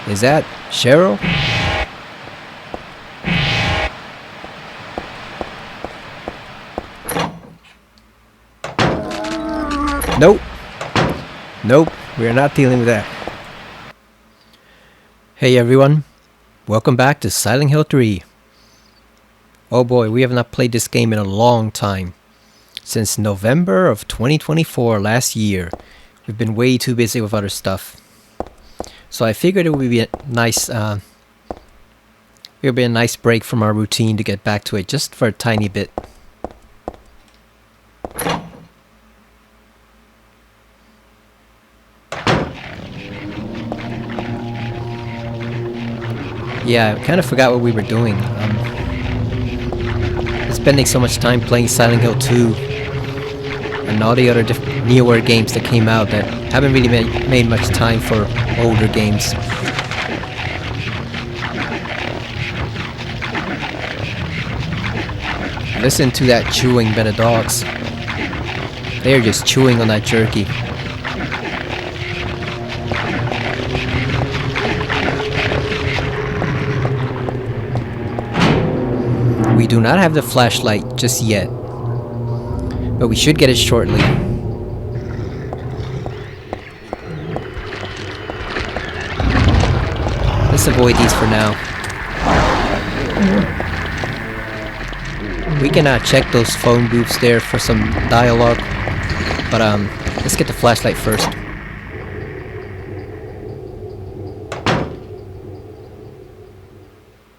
Is that Cheryl? Nope. Nope, we're not dealing with that. Hey everyone, welcome back to Silent Hill 3. Oh boy, we have not played this game in a long time. Since November of 2024 last year. We've been way too busy with other stuff. So I figured it would be a nice break from our routine to get back to it just for a tiny bit. Yeah, I kind of forgot what we were doing. Spending so much time playing Silent Hill 2 and all the other newer games that came out that haven't really made much time for older games. Listen to that chewing by the dogs. They're just chewing on that jerky. We do not have the flashlight just yet, but we should get it shortly. Let's avoid these for now. We can check those phone booths there for some dialogue, but let's get the flashlight first.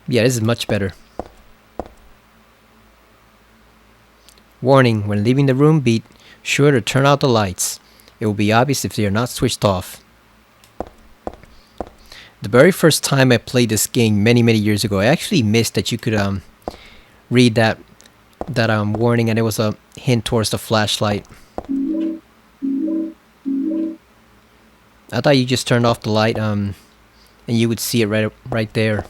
Yeah, this is much better. Warning, when leaving the room, be sure to turn out the lights. It will be obvious if they are not switched off. The very first time I played this game many years ago, I actually missed that you could read that warning, and it was a hint towards the flashlight. I thought you just turned off the light and you would see it right there.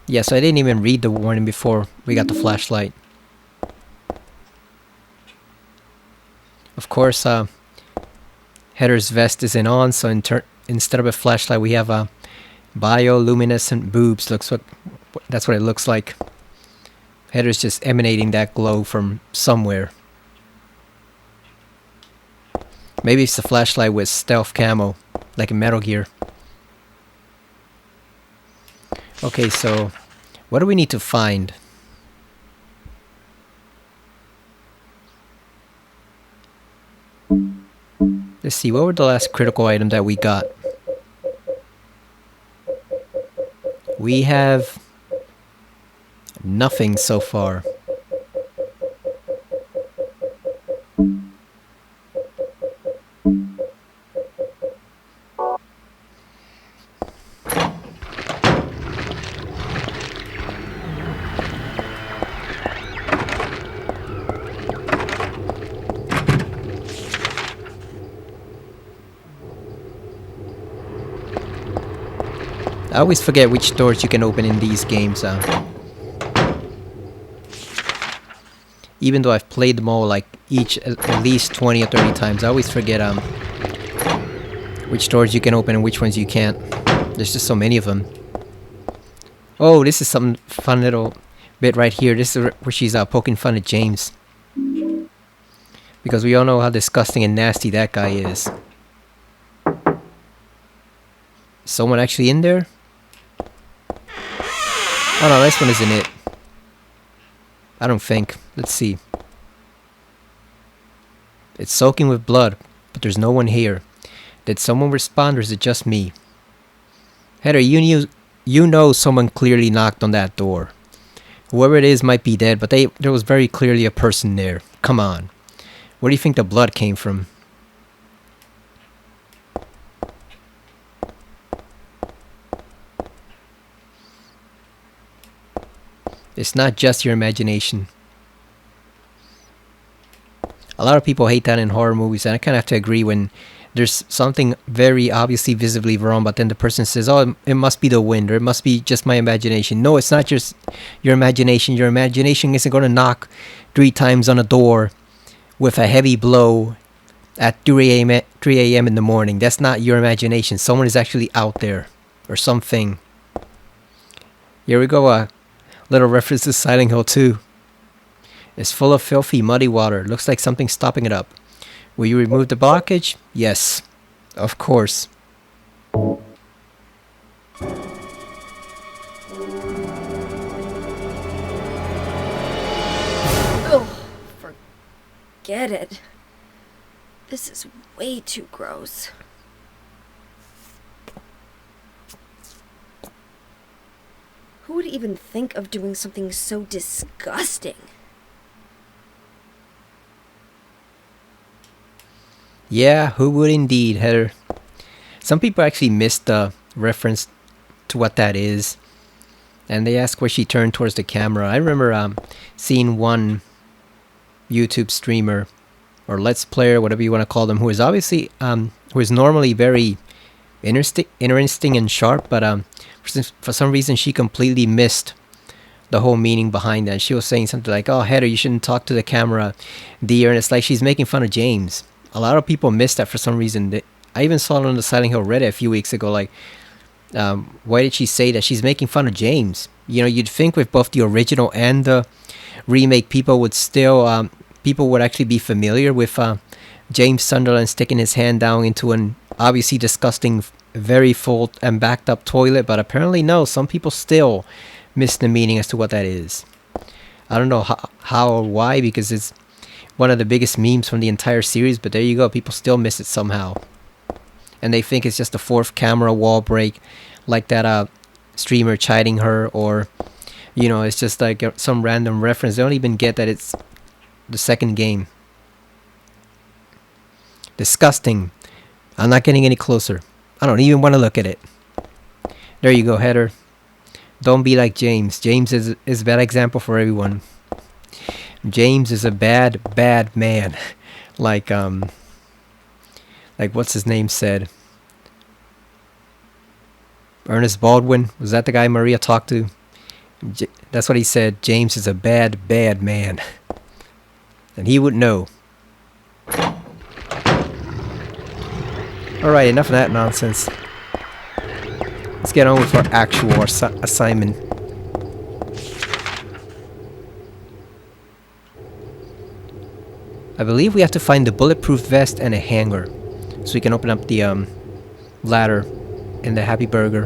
Yeah, so I didn't even read the warning before we got the flashlight. Of course, Heather's vest isn't on, so instead of a flashlight, we have a bioluminescent boobs. That's what it looks like. Heather's just emanating that glow from somewhere. Maybe it's the flashlight with stealth camo, like in Metal Gear. Okay, so what do we need to find? Let's see, what were the last critical item that we got? We have nothing so far. I always forget which doors you can open in these games. Even though I've played them all like each at least 20 or 30 times, I always forget which doors you can open and which ones you can't. There's just so many of them. Oh, this is some fun little bit right here. This is where she's poking fun at James. Because we all know how disgusting and nasty that guy is. Is someone actually in there? Oh no, this one isn't it. I don't think. Let's see. It's soaking with blood, but there's no one here. Did someone respond or is it just me? Heather, you know someone clearly knocked on that door. Whoever it is might be dead, but there was very clearly a person there. Come on. Where do you think the blood came from? It's not just your imagination. A lot of people hate that in horror movies, and I kind of have to agree when there's something very obviously visibly wrong, but then the person says, oh, it must be the wind, or it must be just my imagination. No, it's not just your imagination. Your imagination isn't going to knock 3 times on a door with a heavy blow at 3 a.m. in the morning. That's not your imagination. Someone is actually out there, or something. Here we go. Little reference to Silent Hill 2. It's full of filthy, muddy water. Looks like something's stopping it up. Will you remove the blockage? Yes, of course. Oh, forget it. This is way too gross. Who would even think of doing something so disgusting? Yeah, who would indeed, Heather? Some people actually missed the reference to what that is, and they ask where she turned towards the camera. I remember seeing one YouTube streamer or Let's Player, whatever you want to call them, who is obviously who is normally very interesting and sharp, but for some reason she completely missed the whole meaning behind that. She was saying something like, "Oh, Heather, you shouldn't talk to the camera, dear," and it's like she's making fun of James. A lot of people missed that for some reason. I even saw it on the Silent Hill Reddit a few weeks ago. Like, why did she say that? She's making fun of James. You know, you'd think with both the original and the remake, people would actually be familiar with James Sunderland sticking his hand down into an obviously disgusting, very full and backed up toilet. But apparently, no. Some people still miss the meaning as to what that is. I don't know how or why, because it's one of the biggest memes from the entire series, but there you go. People still miss it somehow. And they think it's just a fourth camera wall break, like that streamer chiding her, or, you know, it's just like some random reference. They don't even get that it's the second game. Disgusting. I'm not getting any closer. I don't even want to look at it. There you go, Heather. Don't be like James. James is a bad example for everyone. James is a bad man. like what's his name said? Ernest Baldwin. Was that the guy Maria talked to? That's what he said. James is a bad man. And he would know. Alright, enough of that nonsense. Let's get on with our actual assignment. I believe we have to find the bulletproof vest and a hanger, so we can open up the ladder in the Happy Burger.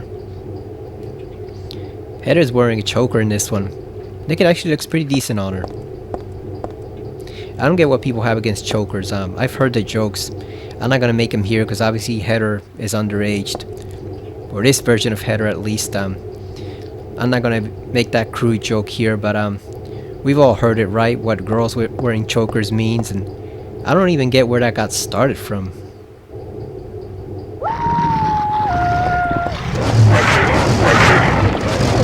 Heather's wearing a choker in this one. I think it actually looks pretty decent on her. I don't get what people have against chokers. I've heard the jokes. I'm not gonna make them here because obviously Heather is underaged, or this version of Heather at least. I'm not gonna make that crude joke here, but we've all heard it, right? What girls wearing chokers means, and I don't even get where that got started from.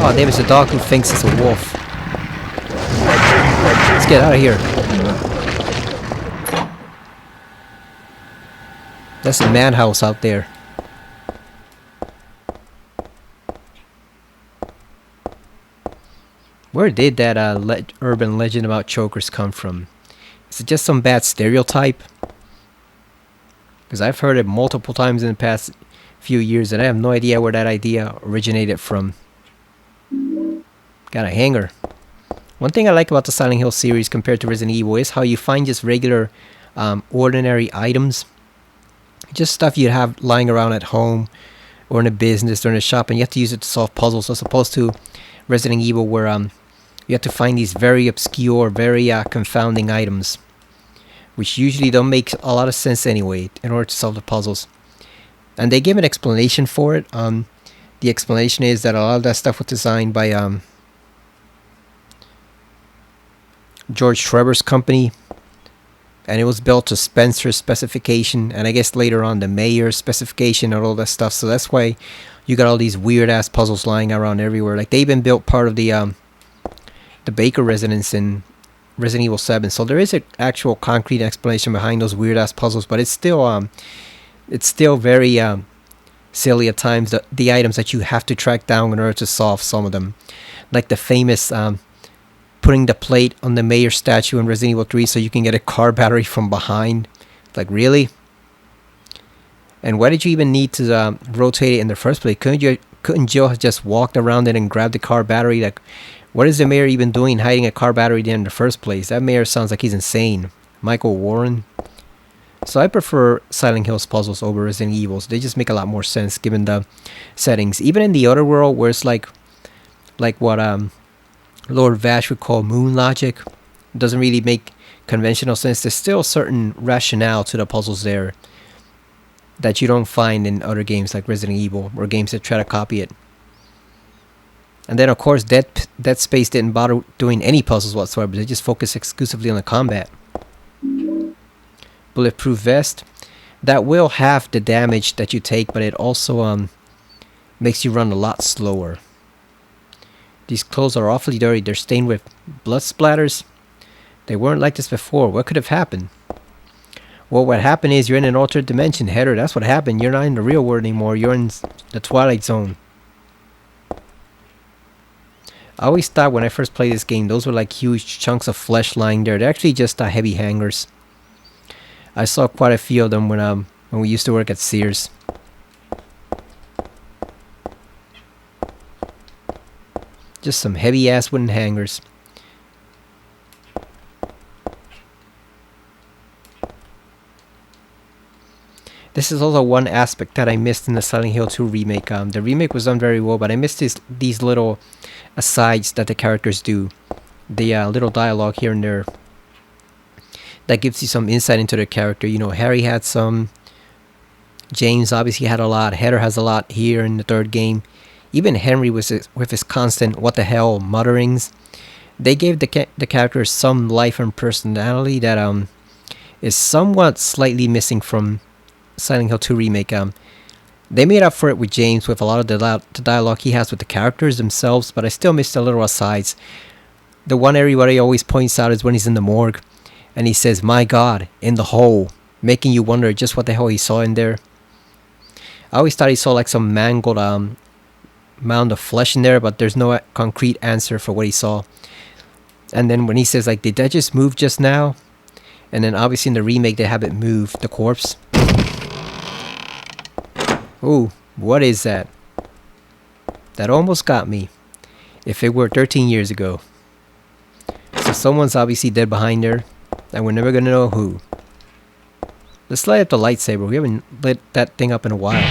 Oh, David's a dog who thinks it's a wolf. Let's get out of here. That's a madhouse out there. Where did that urban legend about chokers come from? Is it just some bad stereotype? Because I've heard it multiple times in the past few years, and I have no idea where that idea originated from. Got a hanger. One thing I like about the Silent Hill series compared to Resident Evil is how you find just regular, ordinary items. Just stuff you'd have lying around at home or in a business or in a shop, and you have to use it to solve puzzles, as opposed to Resident Evil, where you have to find these very obscure, very confounding items, which usually don't make a lot of sense anyway in order to solve the puzzles. And they give an explanation for it. The explanation is that a lot of that stuff was designed by George Trevor's company, and it was built to Spencer's specification, and I guess later on the mayor's specification and all that stuff. So that's why you got all these weird ass puzzles lying around everywhere. Like, they even built part of the Baker residence in Resident Evil 7. So there is an actual concrete explanation behind those weird ass puzzles, but it's still very silly at times, the items that you have to track down in order to solve some of them. Like the famous putting the plate on the mayor statue in Resident Evil 3 so you can get a car battery from behind. Like, really? And why did you even need to rotate it in the first place? Couldn't Jill have just walked around it and grabbed the car battery? Like, what is the mayor even doing hiding a car battery there in the first place? That mayor sounds like he's insane. Michael Warren. So I prefer Silent Hill's puzzles over Resident Evil's. They just make a lot more sense given the settings. Even in the other world where it's like what Lord Vash would call moon logic, doesn't really make conventional sense. There's still a certain rationale to the puzzles there that you don't find in other games like Resident Evil or games that try to copy it. And then of course Dead Space didn't bother doing any puzzles whatsoever. They just focused exclusively on the combat. Bulletproof vest. That will halve the damage that you take, but it also makes you run a lot slower. These clothes are awfully dirty. They're stained with blood splatters. They weren't like this before. What could have happened? Well, what happened is you're in an altered dimension, Heather. That's what happened. You're not in the real world anymore. You're in the Twilight Zone. I always thought when I first played this game, those were like huge chunks of flesh lying there. They're actually just heavy hangers. I saw quite a few of them when we used to work at Sears. Just some heavy ass wooden hangers. This is also one aspect that I missed in the Silent Hill 2 remake. The remake was done very well, but I missed these little asides that the characters do. The little dialogue here and there that gives you some insight into the character. You know, Harry had some. James obviously had a lot. Heather has a lot here in the third game. Even Henry with his constant "what the hell" mutterings. They gave the characters some life and personality that is somewhat slightly missing from Silent Hill 2 remake. They made up for it with James with a lot of the dialogue he has with the characters themselves, but I still missed the little asides. The one everybody always points out is when he's in the morgue and he says, "My God, in the hole," making you wonder just what the hell he saw in there. I always thought he saw like some mangled mound of flesh in there, but there's no concrete answer for what he saw. And then when he says like, "Did that just move just now?" And then obviously in the remake they have it move, the corpse. Ooh, what is that? That almost got me. If it were 13 years ago. So someone's obviously dead behind there, and we're never gonna know who. Let's light up the lightsaber. We haven't lit that thing up in a while.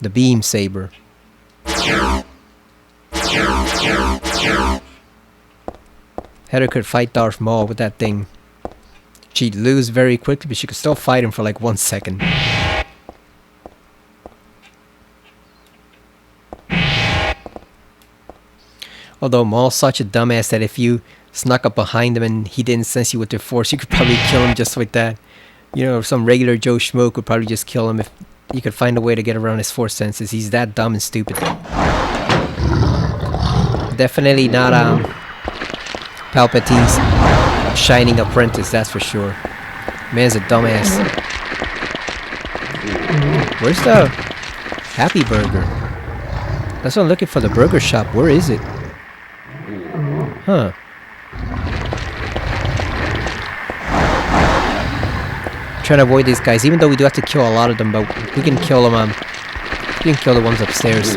The beam saber. Heather could fight Darth Maul with that thing. She'd lose very quickly, but she could still fight him for like 1 second. Although Maul's such a dumbass that if you snuck up behind him and he didn't sense you with the force, you could probably kill him just like that. You know, some regular Joe Schmo could probably just kill him if you could find a way to get around his force senses. He's that dumb and stupid. Definitely not Palpatine's shining apprentice, that's for sure. Man's a dumbass. Where's the Happy Burger? That's what I'm looking for, the burger shop. Where is it? Huh. Trying to avoid these guys, even though we do have to kill a lot of them, but we can kill them. We can kill the ones upstairs.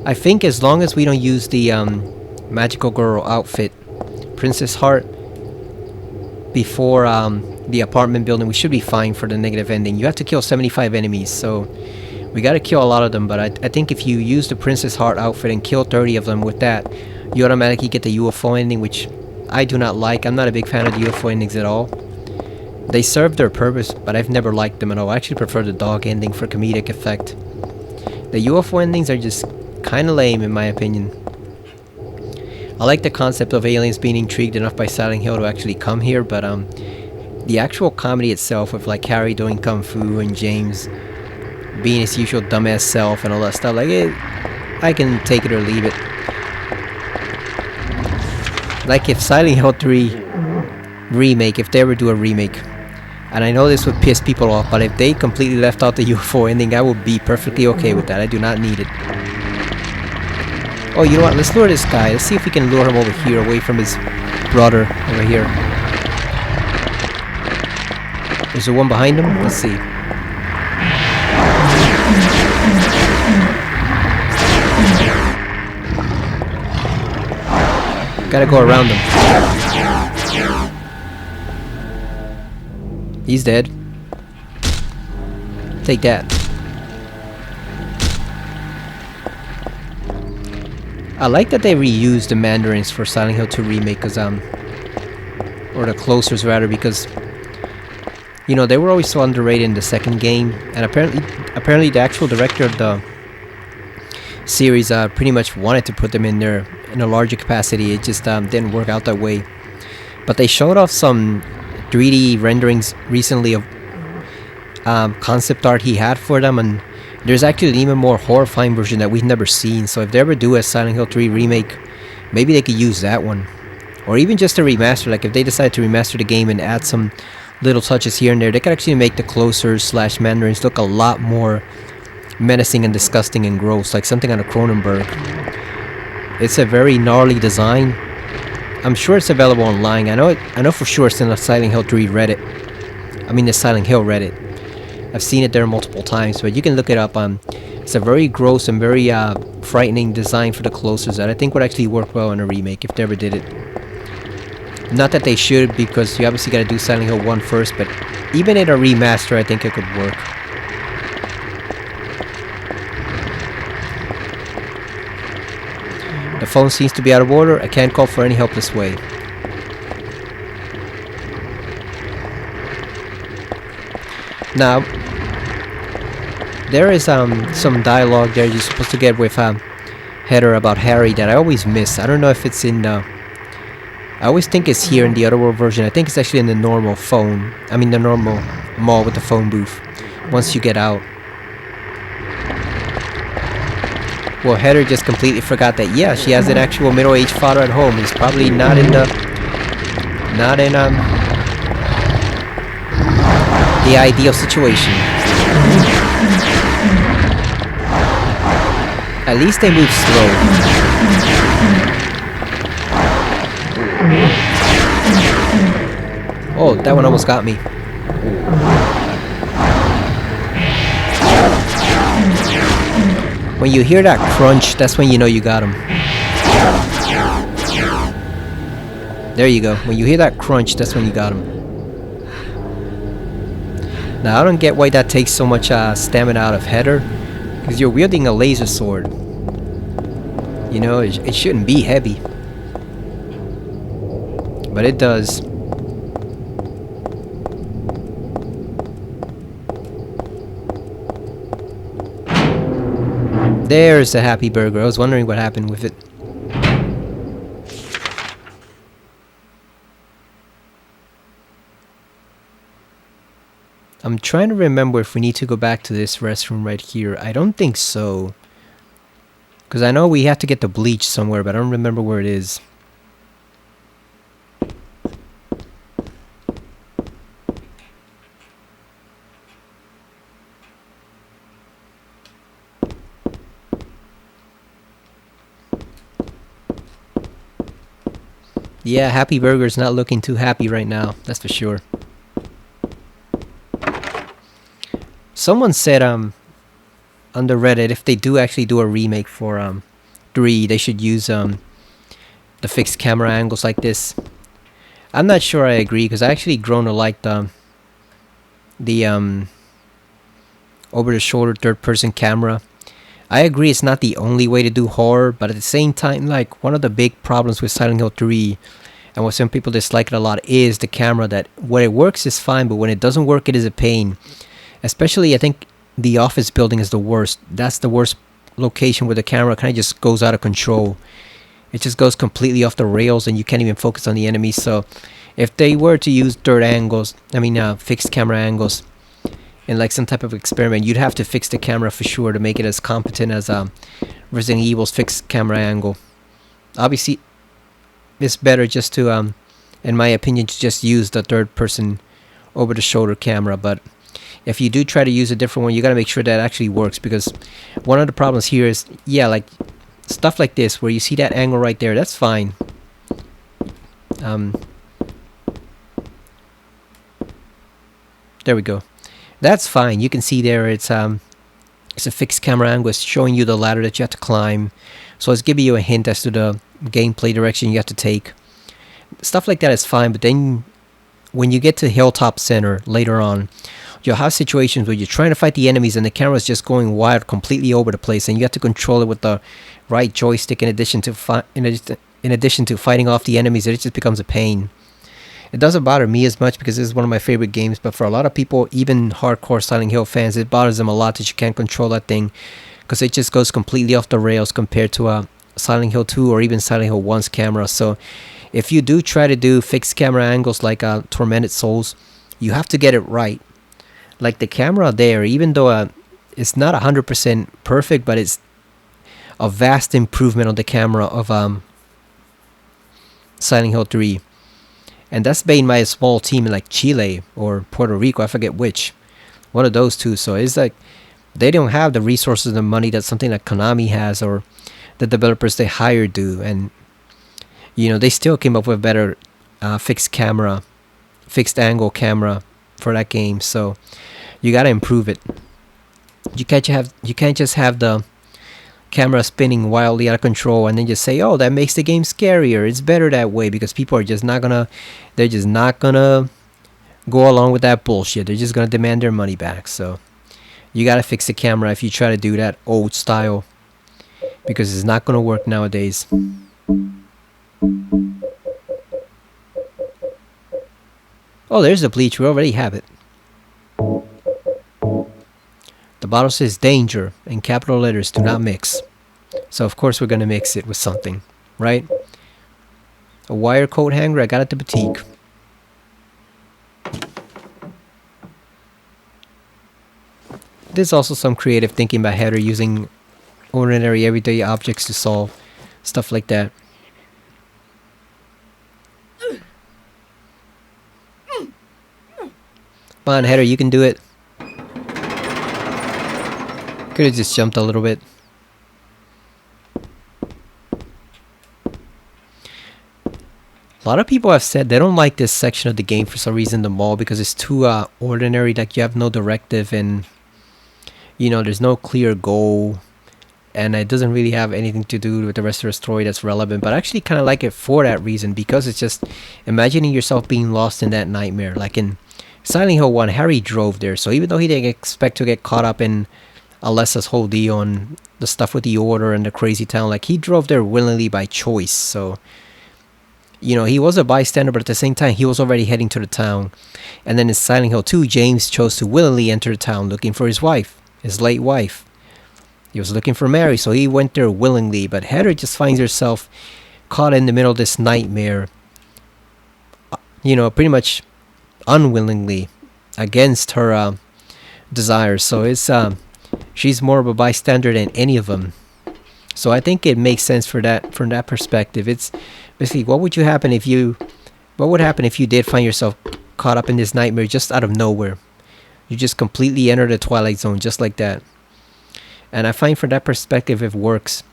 I think as long as we don't use the magical girl outfit, Princess Heart, before the apartment building, we should be fine for the negative ending. You have to kill 75 enemies, so we gotta kill a lot of them, but I think if you use the Princess Heart outfit and kill 30 of them with that, you automatically get the UFO ending, which I do not like. I'm not a big fan of the UFO endings at all. They serve their purpose, but I've never liked them at all. I actually prefer the dog ending for comedic effect. The UFO endings are just kinda lame in my opinion. I like the concept of aliens being intrigued enough by Silent Hill to actually come here, but the actual comedy itself with like Harry doing kung fu and James being his usual dumbass self and all that stuff, like I can take it or leave it. Like if Silent Hill 3 remake, if they ever do a remake, And I know this would piss people off, but if they completely left out the UFO ending, I would be perfectly okay with that. I do not need it. Oh, you know what? Let's lure this guy. Let's see if we can lure him over here, away from his brother over here. Is there one behind him? Let's see. Gotta go around him. He's dead. Take that. I like that they reused the Mandarins for Silent Hill 2 Remake, cause or the Closers rather, because you know they were always so underrated in the second game, and apparently the actual director of the series pretty much wanted to put them in there in a larger capacity. It just didn't work out that way. But they showed off some 3D renderings recently of concept art he had for them, and there's actually an even more horrifying version that we've never seen. So if they ever do a Silent Hill 3 remake, maybe they could use that one, or even just a remaster. Like if they decide to remaster the game and add some little touches here and there, they could actually make the Closers / Mandarins look a lot more menacing and disgusting and gross, like something out of Cronenberg. It's a very gnarly design. I'm sure it's available online. I know for sure it's in the Silent Hill 3 Reddit. I mean the Silent Hill Reddit. I've seen it there multiple times, but you can look it up. It's a very gross and very frightening design for the Closers that I think would actually work well in a remake if they ever did it. Not that they should, because you obviously gotta do Silent Hill 1 first, but even in a remaster I think it could work. The phone seems to be out of order. I can't call for any help this way. Now, there is some dialogue there you're supposed to get with Heather about Harry that I always miss. I don't know if it's in I always think it's here in the Otherworld version. I think it's actually in the normal phone. I mean the normal mall with the phone booth once you get out. Well, Heather just completely forgot that, yeah, she has an actual middle-aged father at home. He's probably not in the ideal situation. At least they move slow. Oh, that one almost got me. When you hear that crunch, that's when you know you got him. There you go. When you hear that crunch, that's when you got him. Now, I don't get why that takes so much stamina out of Heather, because you're wielding a laser sword. You know, it shouldn't be heavy. But it does. There's the happy burger. I was wondering what happened with it. I'm trying to remember if we need to go back to this restroom right here. I don't think so. Because I know we have to get the bleach somewhere, but I don't remember where it is. Yeah, Happy Burger's not looking too happy right now, that's for sure. Someone said on the Reddit, if they do actually do a remake for 3, they should use the fixed camera angles like this. I'm not sure I agree, because I actually grown to like the over the shoulder third person camera. I agree it's not the only way to do horror, but at the same time, like, one of the big problems with Silent Hill 3 and what some people dislike it a lot is the camera, that when it works is fine, but when it doesn't work it is a pain. Especially, I think the office building is the worst. That's the worst location where the camera kind of just goes out of control. It just goes completely off the rails and you can't even focus on the enemy. So if they were to use fixed camera angles in like some type of experiment, you'd have to fix the camera for sure to make it as competent as Resident Evil's fixed camera angle. Obviously, it's better just to, in my opinion, to just use the third person over the shoulder camera. But if you do try to use a different one, you got to make sure that actually works, because one of the problems here is, yeah, like stuff like this where you see that angle right there, that's fine. There we go. That's fine. You can see there it's a fixed camera angle. It's showing you the ladder that you have to climb, so it's giving you a hint as to the gameplay direction you have to take. Stuff like that is fine, but then when you get to Hilltop Center later on, you'll have situations where you're trying to fight the enemies and the camera's just going wild completely over the place, and you have to control it with the right joystick in addition to fighting off the enemies. It just becomes a pain. It doesn't bother me as much because this is one of my favorite games, but for a lot of people, even hardcore Silent Hill fans, it bothers them a lot that you can't control that thing, because it just goes completely off the rails compared to Silent Hill 2 or even Silent Hill 1's camera. So if you do try to do fixed camera angles like Tormented Souls, you have to get it right. Like the camera there, even though it's not 100% perfect, but it's a vast improvement on the camera of Silent Hill 3. And that's made by a small team in like Chile or Puerto Rico, I forget which. One of those two. So it's like they don't have the resources and the money that something like Konami has or the developers they hired do. And you know, they still came up with better fixed angle camera for that game. So you gotta improve it. You can't just have the camera spinning wildly out of control and then just say, oh, that makes the game scarier. It's better that way, because people are just not gonna go along with that bullshit. They're just gonna demand their money back. So you gotta fix the camera if you try to do that old style, because it's not gonna work nowadays. Oh, there's the bleach. We already have it. The bottle says danger in capital letters, do not mix. So of course we're going to mix it with something, right? A wire coat hanger, I got at the boutique. There's also some creative thinking by Heather using ordinary everyday objects to solve stuff like that. Come on, Heather, you can do it. Could have just jumped a little bit. A lot of people have said they don't like this section of the game for some reason, the mall, because it's too ordinary. Like you have no directive, and you know there's no clear goal, and it doesn't really have anything to do with the rest of the story that's relevant. But I actually kind of like it for that reason, because it's just imagining yourself being lost in that nightmare. Like in Silent Hill 1, Harry drove there, so even though he didn't expect to get caught up in Alessa's whole deal on the stuff with the Order and the crazy town, like he drove there willingly by choice. So you know, he was a bystander, but at the same time he was already heading to the town. And then in Silent Hill 2, James chose to willingly enter the town looking for his wife, his late wife. He was looking for Mary, so he went there willingly. But Heather just finds herself caught in the middle of this nightmare, you know, pretty much unwillingly, against her desires. So it's she's more of a bystander than any of them. So I think it makes sense for that, from that perspective. It's basically what would happen if you did find yourself caught up in this nightmare just out of nowhere. You just completely enter the Twilight Zone just like that. And I find from that perspective it works.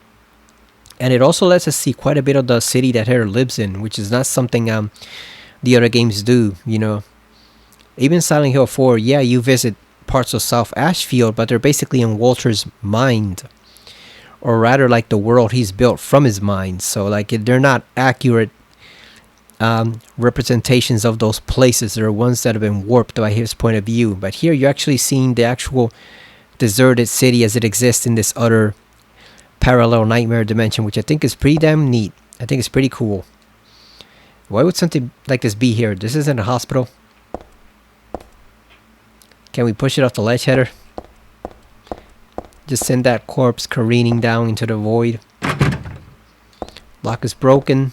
And it also lets us see quite a bit of the city that Heather lives in, which is not something the other games do, you know. Even Silent Hill 4, yeah, you visit parts of South Ashfield, but they're basically in Walter's mind. Or rather like the world he's built from his mind. So like they're not accurate representations of those places. They're ones that have been warped by his point of view. But here you're actually seeing the actual deserted city as it exists in this other parallel nightmare dimension, which I think is pretty damn neat. I think it's pretty cool. Why would something like this be here? This isn't a hospital. Can we push it off the ledge, Heather? Just send that corpse careening down into the void. Lock is broken.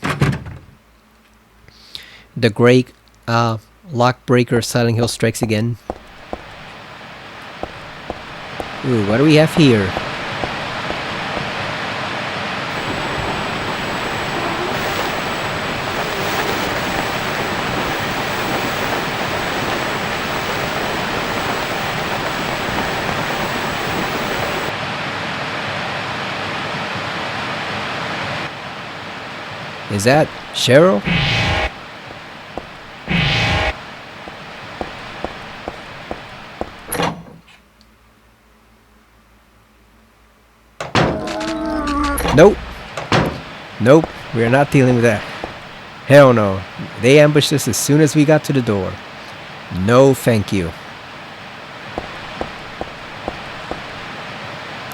The great lock breaker of Silent Hill strikes again. Ooh, what do we have here? Is that Cheryl? Nope. Nope. We are not dealing with that. Hell no. They ambushed us as soon as we got to the door. No, thank you.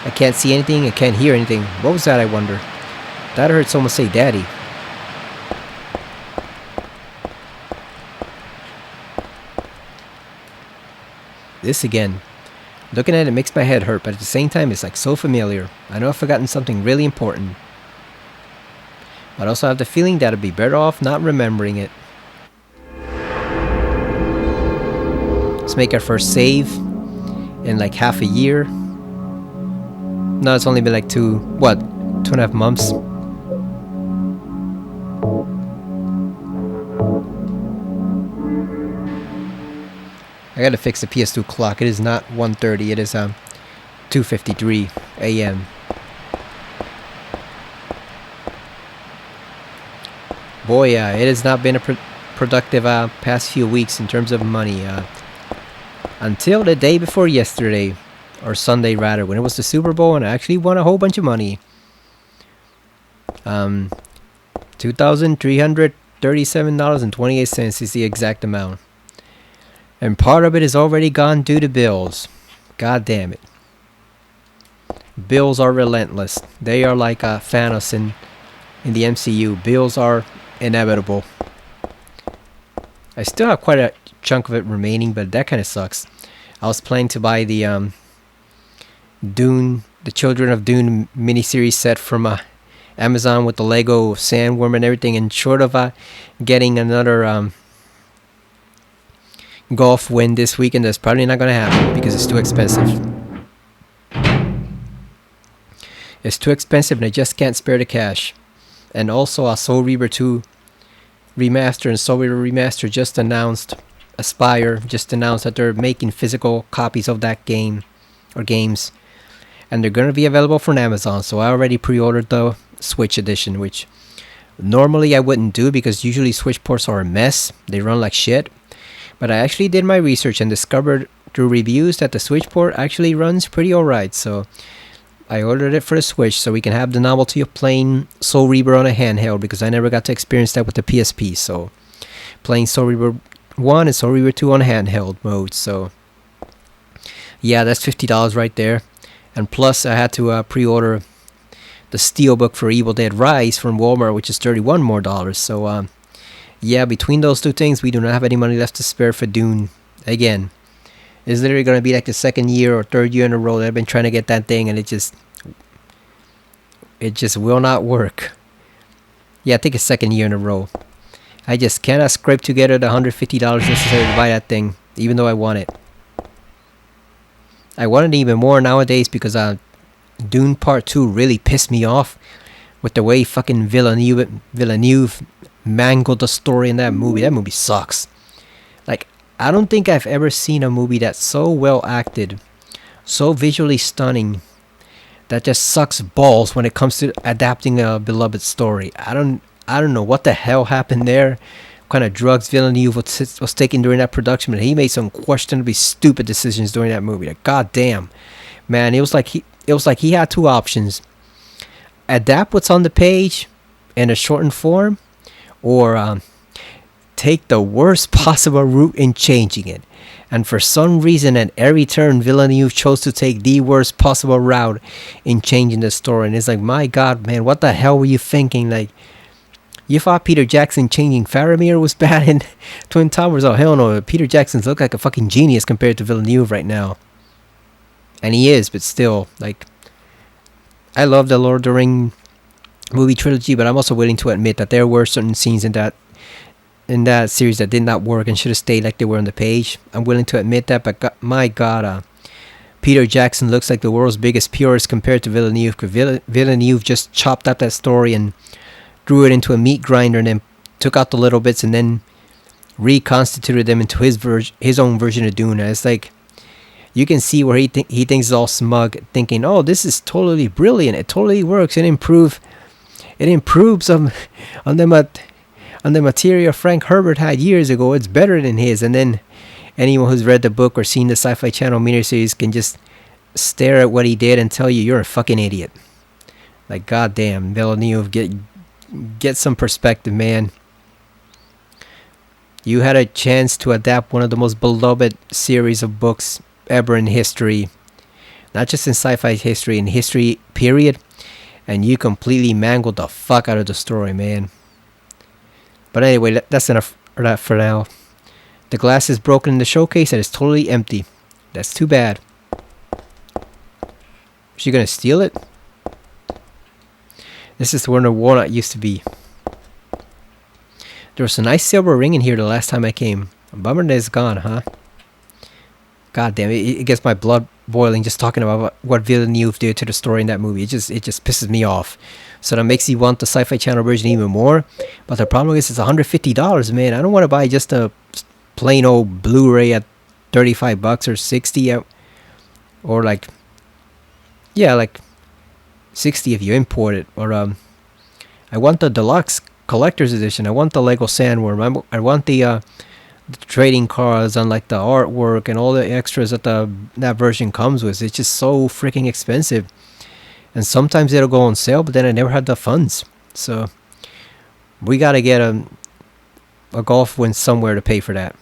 I can't see anything. I can't hear anything. What was that, I wonder? Thought I heard someone say daddy. This again. Looking at it makes my head hurt, but at the same time it's like so familiar. I know I've forgotten something really important. But I also have the feeling that I'd be better off not remembering it. Let's make our first save in like half a year. No, it's only been like 2.5 months. I gotta fix the PS2 clock. It is not 1:30. It is 2:53 a.m. Boy, it has not been a productive past few weeks in terms of money. Until the day before yesterday, or Sunday rather, when it was the Super Bowl and I actually won a whole bunch of money. $2,337.28 is the exact amount. And part of it is already gone due to bills. God damn it. Bills are relentless. They are like Thanos in the MCU. Bills are inevitable. I still have quite a chunk of it remaining, but that kind of sucks. I was planning to buy the Dune, the Children of Dune miniseries set from Amazon with the Lego sandworm and everything, and short of getting another golf win this weekend, that's probably not going to happen because it's too expensive. It's too expensive and I just can't spare the cash. And also Soul Reaver 2 Remaster and Soul Reaver Remaster just announced, Aspire just announced that they're making physical copies of that game or games, and they're going to be available from Amazon. So I already pre-ordered the Switch edition, which normally I wouldn't do because usually Switch ports are a mess. They run like shit. But I actually did my research and discovered through reviews that the Switch port actually runs pretty alright. So I ordered it for the Switch so we can have the novelty of playing Soul Reaver on a handheld, because I never got to experience that with the PSP. So playing Soul Reaver 1 and Soul Reaver 2 on handheld mode. So yeah, that's $50 right there. And plus I had to pre-order the Steelbook for Evil Dead Rise from Walmart, which is $31 more. So yeah, between those two things, we do not have any money left to spare for Dune. Again, it's literally going to be like the second year or third year in a row that I've been trying to get that thing, and it just will not work. Yeah, I think it's second year in a row. I just cannot scrape together the $150 necessary to buy that thing, even though I want it. I want it even more nowadays because Dune Part 2 really pissed me off with the way fucking Villeneuve mangled the story in that movie. That movie sucks. Like, I don't think I've ever seen a movie that's so well acted, so visually stunning, that just sucks balls when it comes to adapting a beloved story. I don't know what the hell happened there. What kind of drugs Villeneuve was taking during that production, but he made some questionably stupid decisions during that movie. Like, god damn, man, it was like he had two options: adapt what's on the page in a shortened form, or take the worst possible route in changing it. And for some reason, at every turn, Villeneuve chose to take the worst possible route in changing the story. And it's like, my god, man, what the hell were you thinking? Like, you thought Peter Jackson changing Faramir was bad in Twin Towers? Oh, hell no. Peter Jackson's look like a fucking genius compared to Villeneuve right now. And he is, but still, like, I love the Lord of the Rings movie trilogy, but I'm also willing to admit that there were certain scenes in that series that did not work and should have stayed like they were on the page. I'm willing to admit that, but my god, Peter Jackson looks like the world's biggest purist compared to Villeneuve, because Villeneuve just chopped up that story and threw it into a meat grinder and then took out the little bits and then reconstituted them into his own version of Dune. And it's like, you can see where he thinks is all smug, thinking, oh, this is totally brilliant, it totally works, it improved it improves on the on the material Frank Herbert had years ago. It's better than his. And then anyone who's read the book or seen the Sci-Fi Channel miniseries can just stare at what he did and tell you you're a fucking idiot. Like, goddamn, Villeneuve, get some perspective, man. You had a chance to adapt one of the most beloved series of books ever in history, not just in sci-fi history, in history period, and you completely mangled the fuck out of the story, man. But anyway, that's enough for that for now. The glass is broken in the showcase and it's totally empty. That's too bad. Is she gonna steal it? This is where the walnut used to be. There was a nice silver ring in here the last time I came. A bummer that it's gone, huh? God damn it, it gets my blood boiling just talking about what Villeneuve did to the story in that movie. It just pisses me off. So that makes you want the Sci-Fi Channel version even more. But the problem is it's $150, man. I don't want to buy just a plain old Blu-ray at $35 or $60, or like, yeah, like $60 if you import it. Or I want the deluxe collector's edition. I want the Lego Sandworm. I want the trading cards and like the artwork and all the extras that that version comes with. It's just so freaking expensive. And sometimes it'll go on sale, but then I never had the funds. So we gotta get a golf win somewhere to pay for that.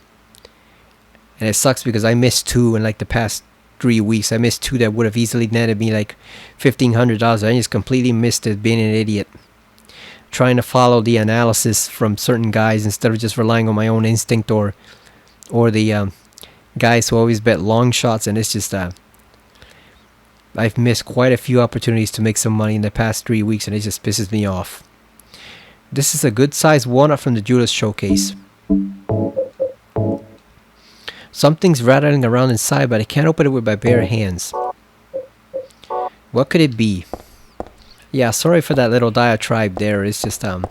And it sucks because I missed two in like the past 3 weeks. I missed two that would have easily netted me like $1,500. I just completely missed it, being an idiot, trying to follow the analysis from certain guys instead of just relying on my own instinct or the guys who always bet long shots. And it's just I've missed quite a few opportunities to make some money in the past 3 weeks, and it just pisses me off. This is a good sized walnut from the Judas showcase. Something's rattling around inside, but I can't open it with my bare hands. What could it be? Yeah, sorry for that little diatribe there. It's just the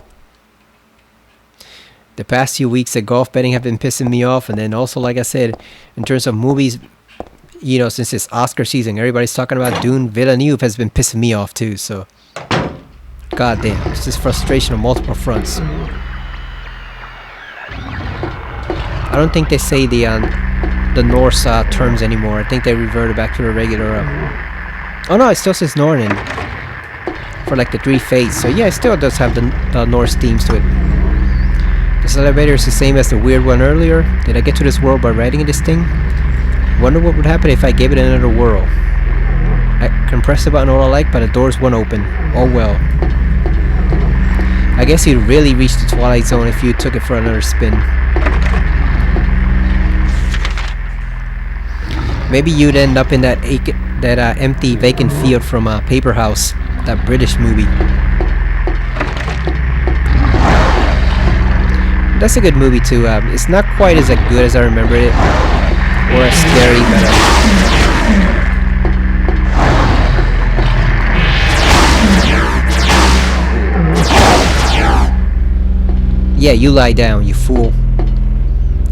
past few weeks of golf betting have been pissing me off, and then also, like I said, in terms of movies, you know, since it's Oscar season, everybody's talking about Dune. Villeneuve has been pissing me off too, so goddamn, it's just frustration on multiple fronts. I don't think they say the Norse terms anymore. I think they reverted back to the regular oh no, it still says Nornin for like the 3 fates. So yeah, it still does have the Norse themes to it. This elevator is the same as the weird one earlier. Did I get to this world by riding in this thing? Wonder what would happen if I gave it another whirl. I can press the button all I like, but the doors won't open. Oh well. I guess you'd really reach the Twilight Zone if you took it for another spin. Maybe you'd end up in that empty vacant field from Paper House, that British movie. That's a good movie too. It's not quite as good as I remember it, or as scary, but yeah, you lie down, you fool.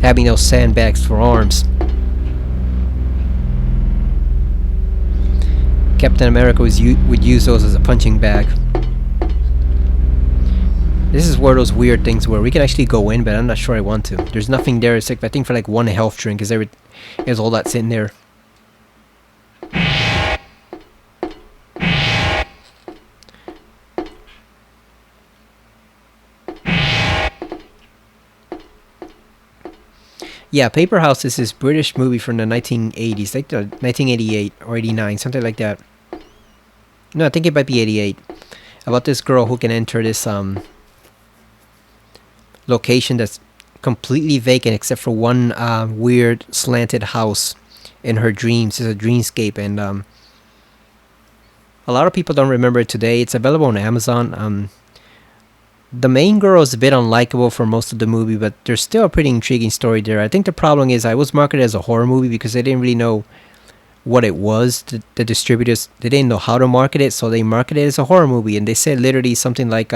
Having those sandbags for arms. Captain America would use those as a punching bag. This is where those weird things were. We can actually go in, but I'm not sure I want to. There's nothing there except I think for like one health drink. Is all that's in there. Yeah, Paper House is this British movie from the 1980s, like the 1988 or 89, something like that. No, I think it might be 88. About this girl who can enter this location that's completely vacant except for one weird slanted house in her dreams. It's a dreamscape, and a lot of people don't remember it today. It's available on Amazon. The main girl is a bit unlikable for most of the movie, but there's still a pretty intriguing story there. I think the problem is I was marketed as a horror movie because they didn't really know what it was. The distributors, they didn't know how to market it, so they marketed it as a horror movie, and they said literally something like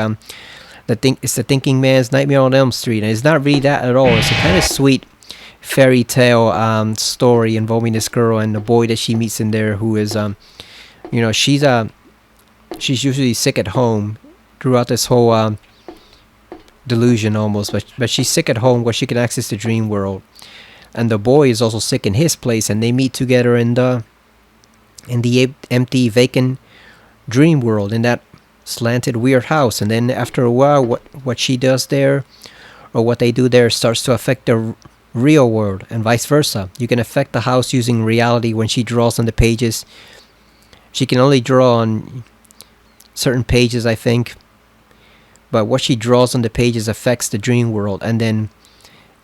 it's the Thinking Man's Nightmare on Elm Street, and it's not really that at all. It's a kind of sweet fairy tale story involving this girl and the boy that she meets in there, who is she's usually sick at home, throughout this whole delusion almost. But she's sick at home where she can access the dream world, and the boy is also sick in his place, and they meet together in the empty, vacant dream world in that slanted, weird house. And then after a while, what she does there, or what they do there, starts to affect the real world, and vice versa. You can affect the house using reality. When she draws on the pages, she can only draw on certain pages, I think, but what she draws on the pages affects the dream world, and then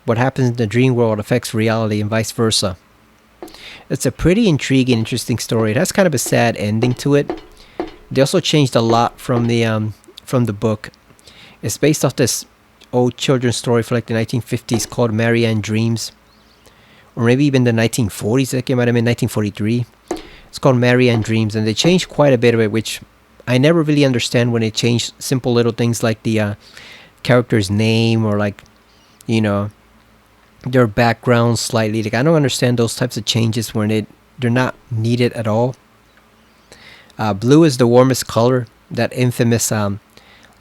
what happens in the dream world affects reality, and vice versa. It's a pretty intriguing, interesting story. It has kind of a sad ending to it. They also changed a lot from the book. It's based off this old children's story from like the 1950s called Marianne Dreams, or maybe even the 1940s. I think it might have been 1943. It's called Marianne Dreams, and they changed quite a bit of it, which I never really understand when they change simple little things like the character's name, or like, you know, their background slightly. Like, I don't understand those types of changes when they're not needed at all. Blue is the warmest color. That infamous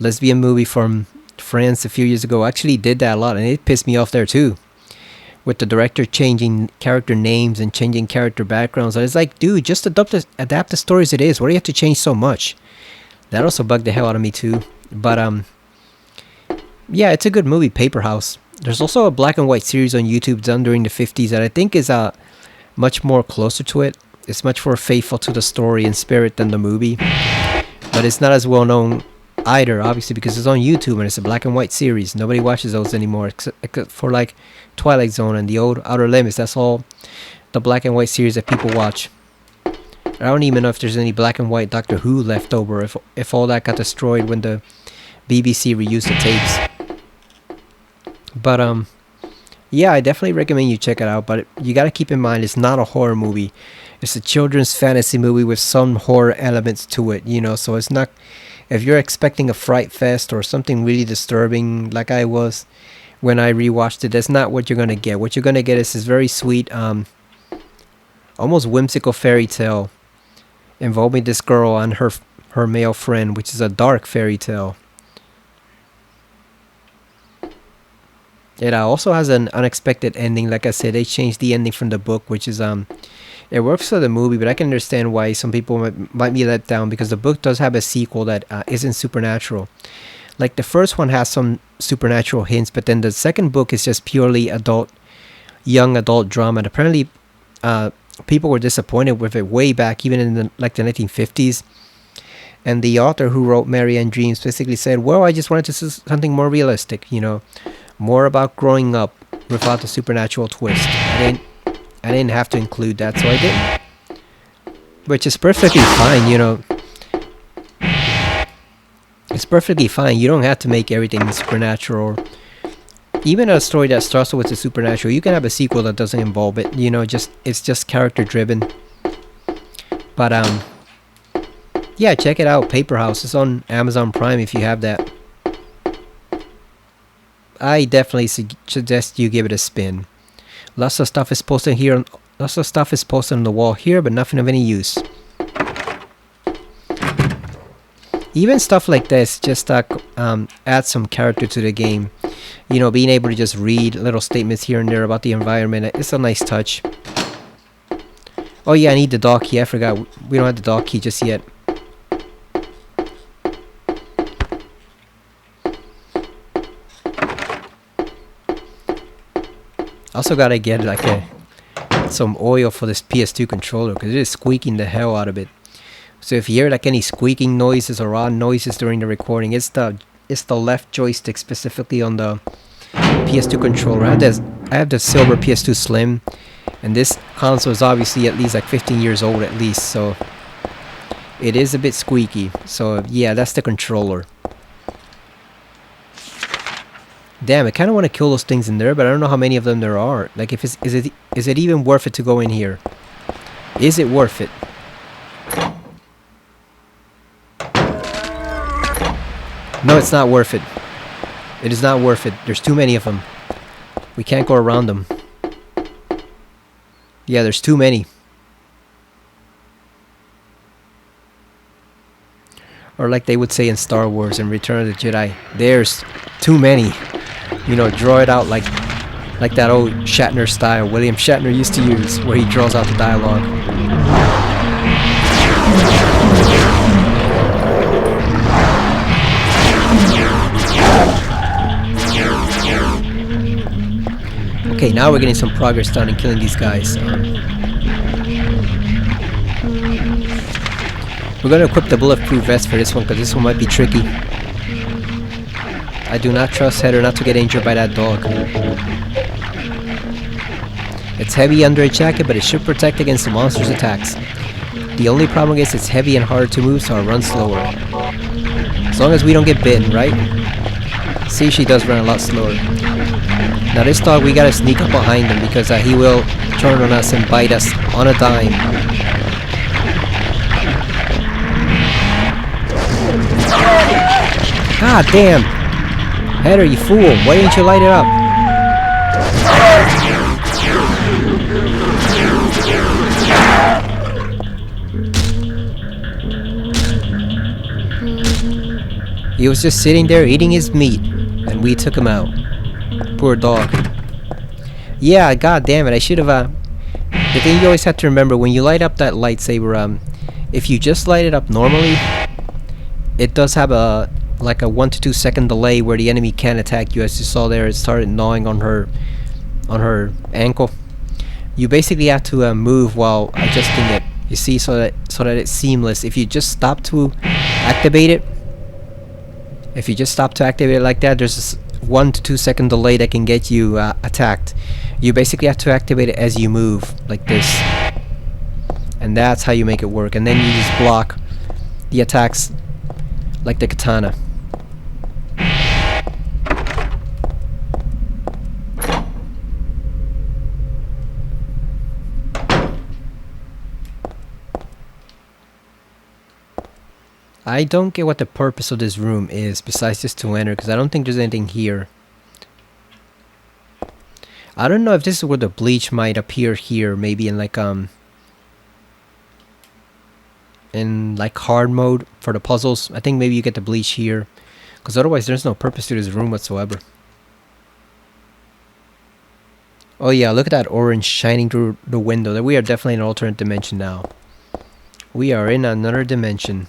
lesbian movie from France a few years ago actually did that a lot, and it pissed me off there too, with the director changing character names and changing character backgrounds. And it's like, dude, just adapt the story as it is. Why do you have to change so much? That also bugged the hell out of me too. But yeah, it's a good movie, Paper House. There's also a black and white series on YouTube done during the 50s that I think is much more closer to it. It's much more faithful to the story and spirit than the movie, but it's not as well known either, obviously, because it's on YouTube and it's a black and white series. Nobody watches those anymore, except for like Twilight Zone and the old Outer Limits. That's all the black and white series that people watch. I don't even know if there's any black and white Doctor Who left over, if all that got destroyed when the BBC reused the tapes. But yeah, I definitely recommend you check it out, but you got to keep in mind it's not a horror movie. It's a children's fantasy movie with some horror elements to it, you know. So it's not, if you're expecting a fright fest or something really disturbing like I was when I rewatched it, that's not what you're going to get. What you're going to get is this very sweet, almost whimsical fairy tale involving this girl and her male friend, which is a dark fairy tale. It also has an unexpected ending. Like I said, they changed the ending from the book, which is it works for the movie, but I can understand why some people might be let down, because the book does have a sequel that isn't supernatural. Like, the first one has some supernatural hints, but then the second book is just purely young adult drama. And apparently, people were disappointed with it way back, even in the 1950s. And the author who wrote Marianne Dreams basically said, well, I just wanted to see something more realistic, you know, more about growing up without the supernatural twist. I didn't have to include that, so I didn't. Which is perfectly fine, you know. It's perfectly fine. You don't have to make everything supernatural. Or even a story that starts with the supernatural, you can have a sequel that doesn't involve it. You know, it's just character driven. But yeah, check it out. Paper House is on Amazon Prime if you have that. I definitely suggest you give it a spin. Lots of stuff is posted here. Lots of stuff is posted on the wall here, but nothing of any use. Even stuff like this just add some character to the game. You know, being able to just read little statements here and there about the environment. It's a nice touch. Oh yeah, I need the dog key. I forgot. We don't have the dog key just yet. Also gotta get like some oil for this PS2 controller, because it is squeaking the hell out of it. So if you hear like any squeaking noises or odd noises during the recording, it's the left joystick, specifically on the PS2 controller. I have the silver PS2 Slim, and this console is obviously at least like 15 years old at least, so it is a bit squeaky. So yeah, that's the controller. Damn, I kind of want to kill those things in there, but I don't know how many of them there are. Like, if is it even worth it to go in here? Is it worth it? No, it's not worth it. It is not worth it. There's too many of them. We can't go around them. Yeah, there's too many. Or like they would say in Star Wars and Return of the Jedi, there's too many. You know, draw it out like that old Shatner style William Shatner used to use, where he draws out the dialogue. Okay, now we're getting some progress done in killing these guys. We're going to equip the bulletproof vest for this one, because this one might be tricky. I do not trust Heather not to get injured by that dog. It's heavy under a jacket, but it should protect against the monster's attacks. The only problem is it's heavy and hard to move, so I'll run slower. As long as we don't get bitten, right? See, she does run a lot slower. Now this dog, we gotta sneak up behind him, because he will turn on us and bite us on a dime. God damn! Heather, you fool! Why didn't you light it up? He was just sitting there eating his meat, and we took him out. Poor dog. Yeah, god damn it, I should have, the thing you always have to remember, when you light up that lightsaber, if you just light it up normally, it does have like a 1 to 2 second delay where the enemy can't attack you. As you saw there, it started gnawing on her ankle. You basically have to move while adjusting it, you see, so that it's seamless. If you just stop to activate it, like that, there's a 1 to 2 second delay that can get you attacked. You basically have to activate it as you move, like this, and that's how you make it work. And then you just block the attacks like the katana. I don't get what the purpose of this room is besides just to enter, because I don't think there's anything here. I don't know if this is where the bleach might appear here, maybe in like hard mode for the puzzles. I think maybe you get the bleach here, because otherwise there's no purpose to this room whatsoever. Oh yeah, look at that orange shining through the window. That we are definitely in an alternate dimension now. We are in another dimension.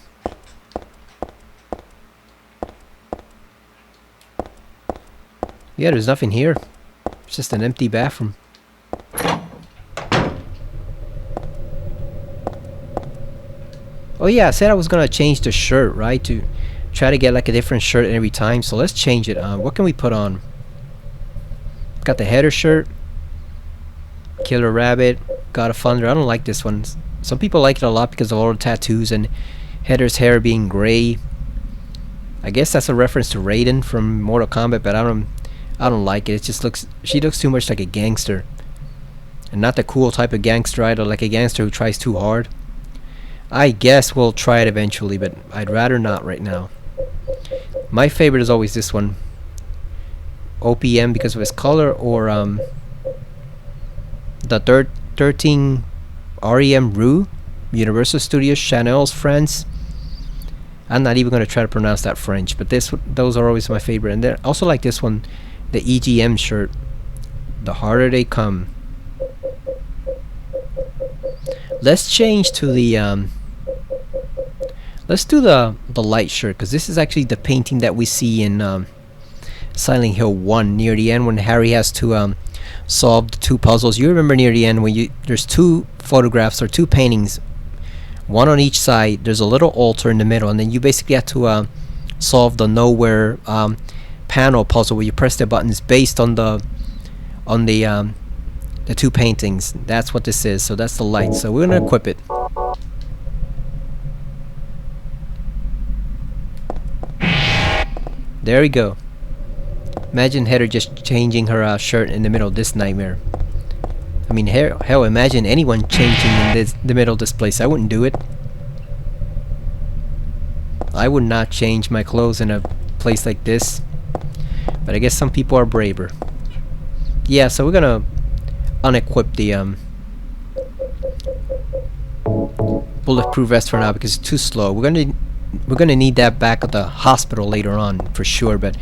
Yeah, there's nothing here. It's just an empty bathroom. Oh yeah, I said I was gonna change the shirt, right? To try to get like a different shirt every time. So let's change it. What can we put on? Got the Heather shirt. Killer Rabbit. God of Thunder. I don't like this one. Some people like it a lot because of all the tattoos and Heather's hair being gray. I guess that's a reference to Raiden from Mortal Kombat, but I don't like it. It just looks, she looks too much like a gangster, and not the cool type of gangster either, like a gangster who tries too hard. I guess we'll try it eventually, but I'd rather not right now. My favorite is always this one, OPM, because of its color, or the 13 REM Rue, Universal Studios Chanel's friends. I'm not even going to try to pronounce that French, but those are always my favorite. And then also like this one, the EGM shirt, The Harder They Come. Let's change to the let's do the light shirt, because this is actually the painting that we see in Silent Hill 1 near the end, when Harry has to solve the 2 puzzles. You remember near the end when there's 2 photographs or 2 paintings, one on each side. There's a little altar in the middle, and then you basically have to solve the nowhere panel puzzle where you press the buttons based on the 2 paintings. That's what this is. So that's the light. So we're gonna equip it. There we go. Imagine Heather just changing her shirt in the middle of this nightmare. I mean, hell, imagine anyone changing in the middle of this place. I wouldn't do it. I would not change my clothes in a place like this. But I guess some people are braver. Yeah, so we're gonna unequip the bulletproof vest for now because it's too slow. We're gonna gonna need that back at the hospital later on for sure, but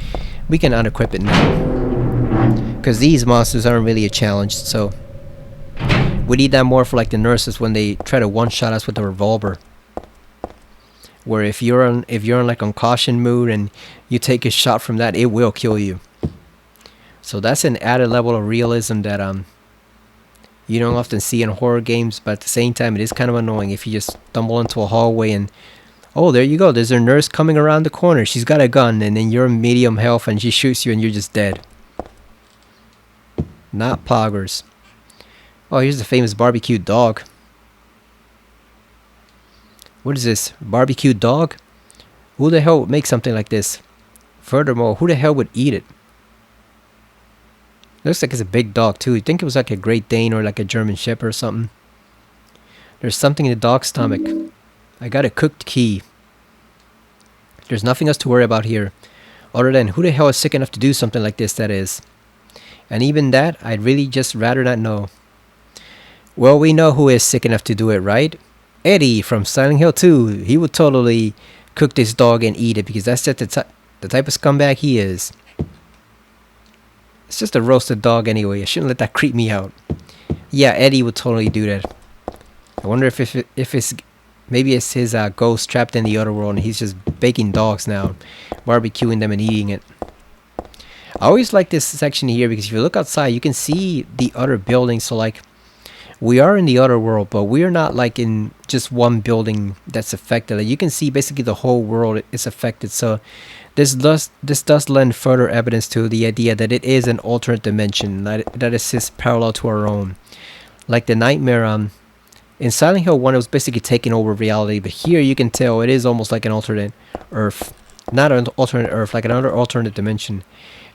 we can unequip it now because these monsters aren't really a challenge. So we need that more for like the nurses when they try to one-shot us with a revolver. Where if you're in like on caution mood and you take a shot from that, it will kill you. So that's an added level of realism that you don't often see in horror games, but at the same time it is kind of annoying if you just stumble into a hallway and oh, there you go, there's a nurse coming around the corner, she's got a gun, and then you're medium health and she shoots you and you're just dead. Not poggers. Oh, here's the famous barbecue dog. What is this? Barbecue dog? Who the hell would make something like this? Furthermore, who the hell would eat it? Looks like it's a big dog too. You'd think it was like a Great Dane or like a German Shepherd or something. There's something in the dog's stomach. I got a cooked key. There's nothing else to worry about here. Other than who the hell is sick enough to do something like this, that is. And even that, I'd really just rather not know. Well, we know who is sick enough to do it, right? Eddie from Silent Hill 2. He would totally cook this dog and eat it because that's just the type of scumbag he is. It's just a roasted dog anyway. I shouldn't let that creep me out. Yeah, Eddie would totally do that. I wonder if it's maybe it's his ghost trapped in the other world and he's just baking dogs now, barbecuing them and eating it. I always like this section here because if you look outside, you can see the other buildings. So like, we are in the other world, but we are not like in just one building that's affected. Like, you can see basically the whole world is affected. So this does lend further evidence to the idea that it is an alternate dimension that exists parallel to our own. Like the nightmare in Silent Hill 1, it was basically taking over reality, but here you can tell it is almost like an alternate Earth. Not an alternate Earth, like another alternate dimension.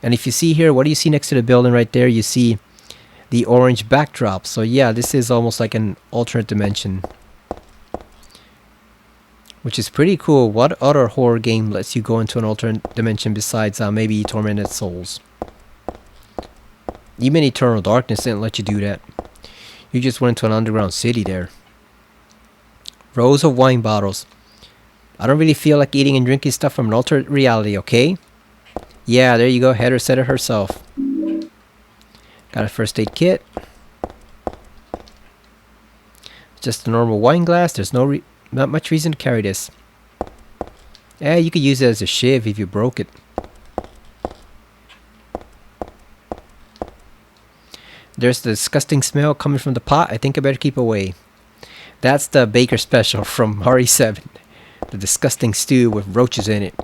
And if you see here, what do you see next to the building right there? You see the orange backdrop. So yeah, this is almost like an alternate dimension, which is pretty cool. What other horror game lets you go into an alternate dimension besides maybe Tormented Souls? Even Eternal Darkness didn't let you do that. You just went into an underground city there. Rows of wine bottles. I don't really feel like eating and drinking stuff from an alternate reality, okay? Yeah, there you go. Heather said it herself. Got a first aid kit. Just a normal wine glass. There's not much reason to carry this. Yeah, you could use it as a shiv if you broke it. There's the disgusting smell coming from the pot. I think I better keep away. That's the Baker special from RE7. The disgusting stew with roaches in it.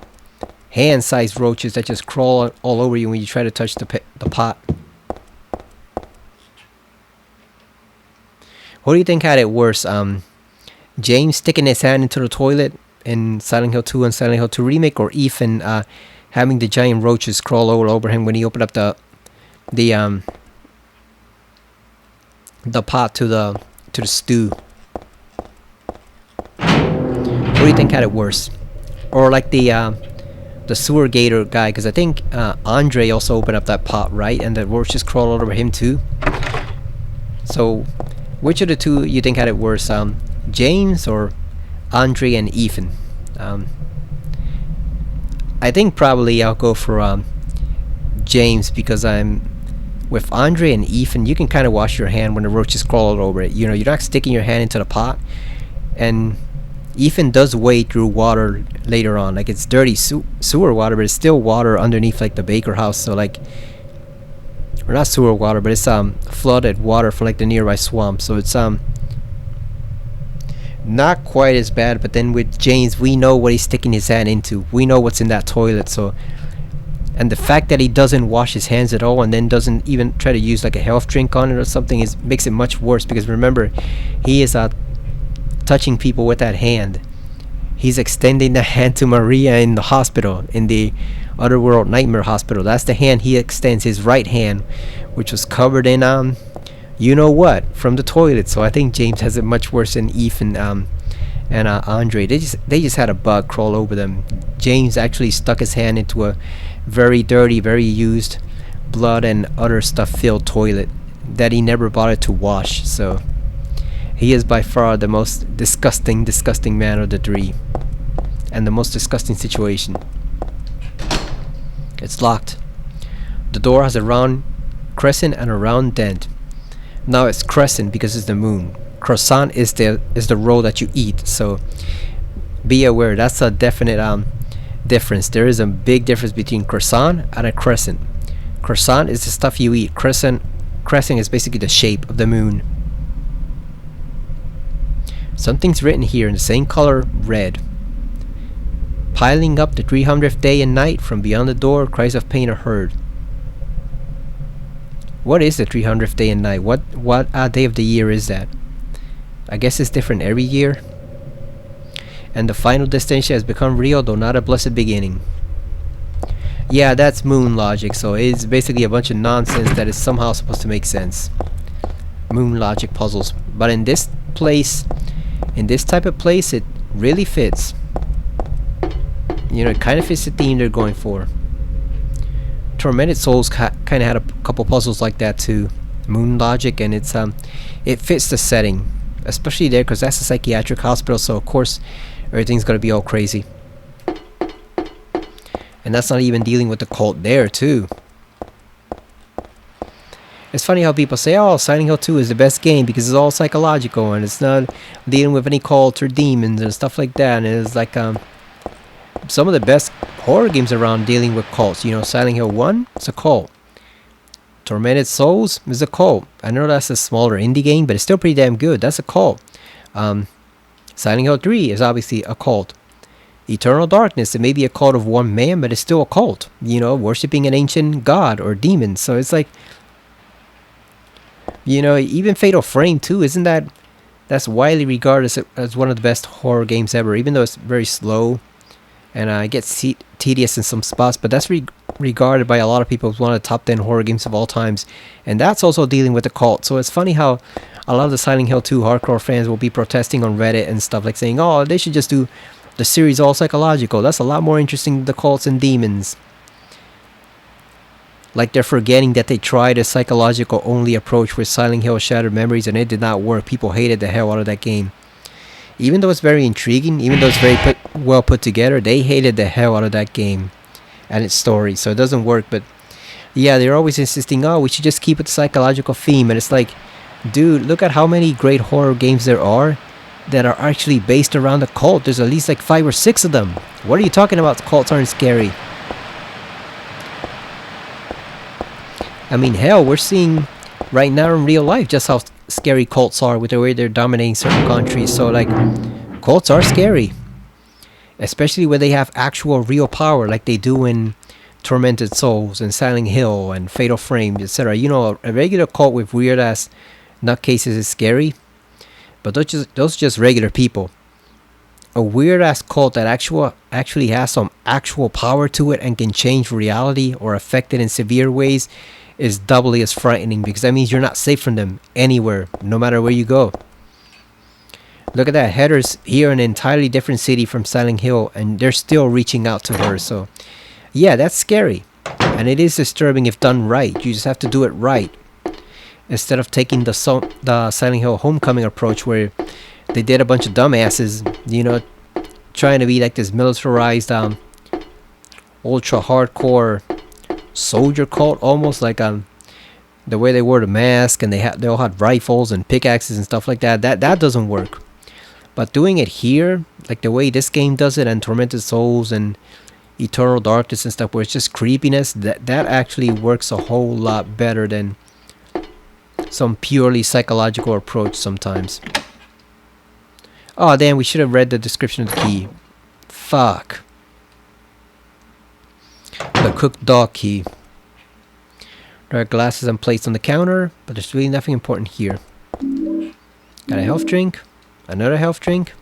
Hand-sized roaches that just crawl all over you when you try to touch the pot. What do you think had it worse? James sticking his hand into the toilet in Silent Hill 2 and Silent Hill 2 Remake, or Ethan having the giant roaches crawl all over him when he opened up the pot to the stew? What do you think had it worse? Or like the sewer gator guy, because I think Andre also opened up that pot, right? And the roaches crawled all over him too. So which of the two you think had it worse, James or Andre and Ethan? I think probably I'll go for James, because with Andre and Ethan, you can kind of wash your hand when the roaches crawl all over it. You know, you're not sticking your hand into the pot, and Ethan does wade through water later on. Like, it's dirty sewer water, but it's still water underneath like the Baker house. So like, or not sewer water, but it's flooded water from like the nearby swamp. So it's not quite as bad. But then with James, we know what he's sticking his hand into. We know what's in that toilet. So, and the fact that he doesn't wash his hands at all and then doesn't even try to use like a health drink on it or something makes it much worse, because remember, he is touching people with that hand. He's extending the hand to Maria in the hospital, in the Otherworld Nightmare Hospital. That's the hand he extends, his right hand, which was covered in you know what, from the toilet. So I think James has it much worse than Ethan and Andre. They just had a bug crawl over them. James actually stuck his hand into a very dirty, very used, blood and other stuff filled toilet that he never bothered to wash. So he is by far the most disgusting man of the three. and the most disgusting situation. It's locked. The door has a round crescent and a round dent. Now it's crescent because it's the moon. Croissant is the roll that you eat. So be aware, that's a definite difference. There is a big difference between croissant and a crescent. Croissant is the stuff you eat. Crescent is basically the shape of the moon. Something's written here in the same color, red. Piling up the 300th day and night, from beyond the door, cries of pain are heard. What is the 300th day and night? What day of the year is that? I guess it's different every year. And the final destination has become real, though not a blessed beginning. Yeah, that's moon logic, so it's basically a bunch of nonsense that is somehow supposed to make sense. Moon logic puzzles. But in this place, in this type of place, it really fits. You know, it kind of fits the theme they're going for. Tormented Souls kind of had a couple puzzles like that too. Moon logic, and it fits the setting, especially there because that's a psychiatric hospital. So of course, everything's gonna be all crazy. And that's not even dealing with the cult there too. It's funny how people say, "Oh, Silent Hill 2 is the best game because it's all psychological and it's not dealing with any cults or demons and stuff like that." And it's like some of the best horror games around dealing with cults. You know, Silent Hill 1, it's a cult. Tormented Souls is a cult. I know that's a smaller indie game, but it's still pretty damn good. That's a cult. Silent Hill 3 is obviously a cult. Eternal Darkness, it may be a cult of one man, but it's still a cult. You know, worshipping an ancient god or demon. So it's like, you know, even Fatal Frame 2, isn't that's widely regarded as one of the best horror games ever, even though it's very slow. And it gets tedious in some spots, but that's regarded by a lot of people as one of the top 10 horror games of all times. And that's also dealing with the cult. So it's funny how a lot of the Silent Hill 2 hardcore fans will be protesting on Reddit and stuff, like saying, "Oh, they should just do the series all psychological. That's a lot more interesting than the cults and demons." Like they're forgetting that they tried a psychological only approach with Silent Hill Shattered Memories and it did not work. People hated the hell out of that game. Even though it's very intriguing, even though it's very well put together, they hated the hell out of that game and its story. So it doesn't work. But yeah, they're always insisting, "Oh, we should just keep it psychological theme." And it's like, dude, look at how many great horror games there are that are actually based around a cult. There's at least like 5 or 6 of them. What are you talking about? Cults aren't scary. I mean, hell, we're seeing right now in real life just how scary cults are with the way they're dominating certain countries. So like, cults are scary, especially when they have actual real power like they do in Tormented Souls and Silent Hill and Fatal Frame, etc. You know, a regular cult with weird ass nutcases is scary, but those are just regular people. A weird ass cult that actually has some actual power to it and can change reality or affect it in severe ways is doubly as frightening, because that means you're not safe from them anywhere, no matter where you go. Look at that. Heather's here in an entirely different city from Silent Hill, and they're still reaching out to her. So, yeah, that's scary. And it is disturbing if done right. You just have to do it right. Instead of taking the Silent Hill Homecoming approach, where they did a bunch of dumbasses, you know, trying to be like this militarized, ultra hardcore soldier cult, almost like the way they wore the mask and they all had rifles and pickaxes and stuff like that. That doesn't work. But doing it here, like the way this game does it, and Tormented Souls and Eternal Darkness and stuff, where it's just creepiness, that actually works a whole lot better than some purely psychological approach sometimes. Oh damn, we should have read the description of the key. Fuck. The cooked dog key. There are glasses and plates on the counter, but there's really nothing important here. Got a health drink. Another health drink.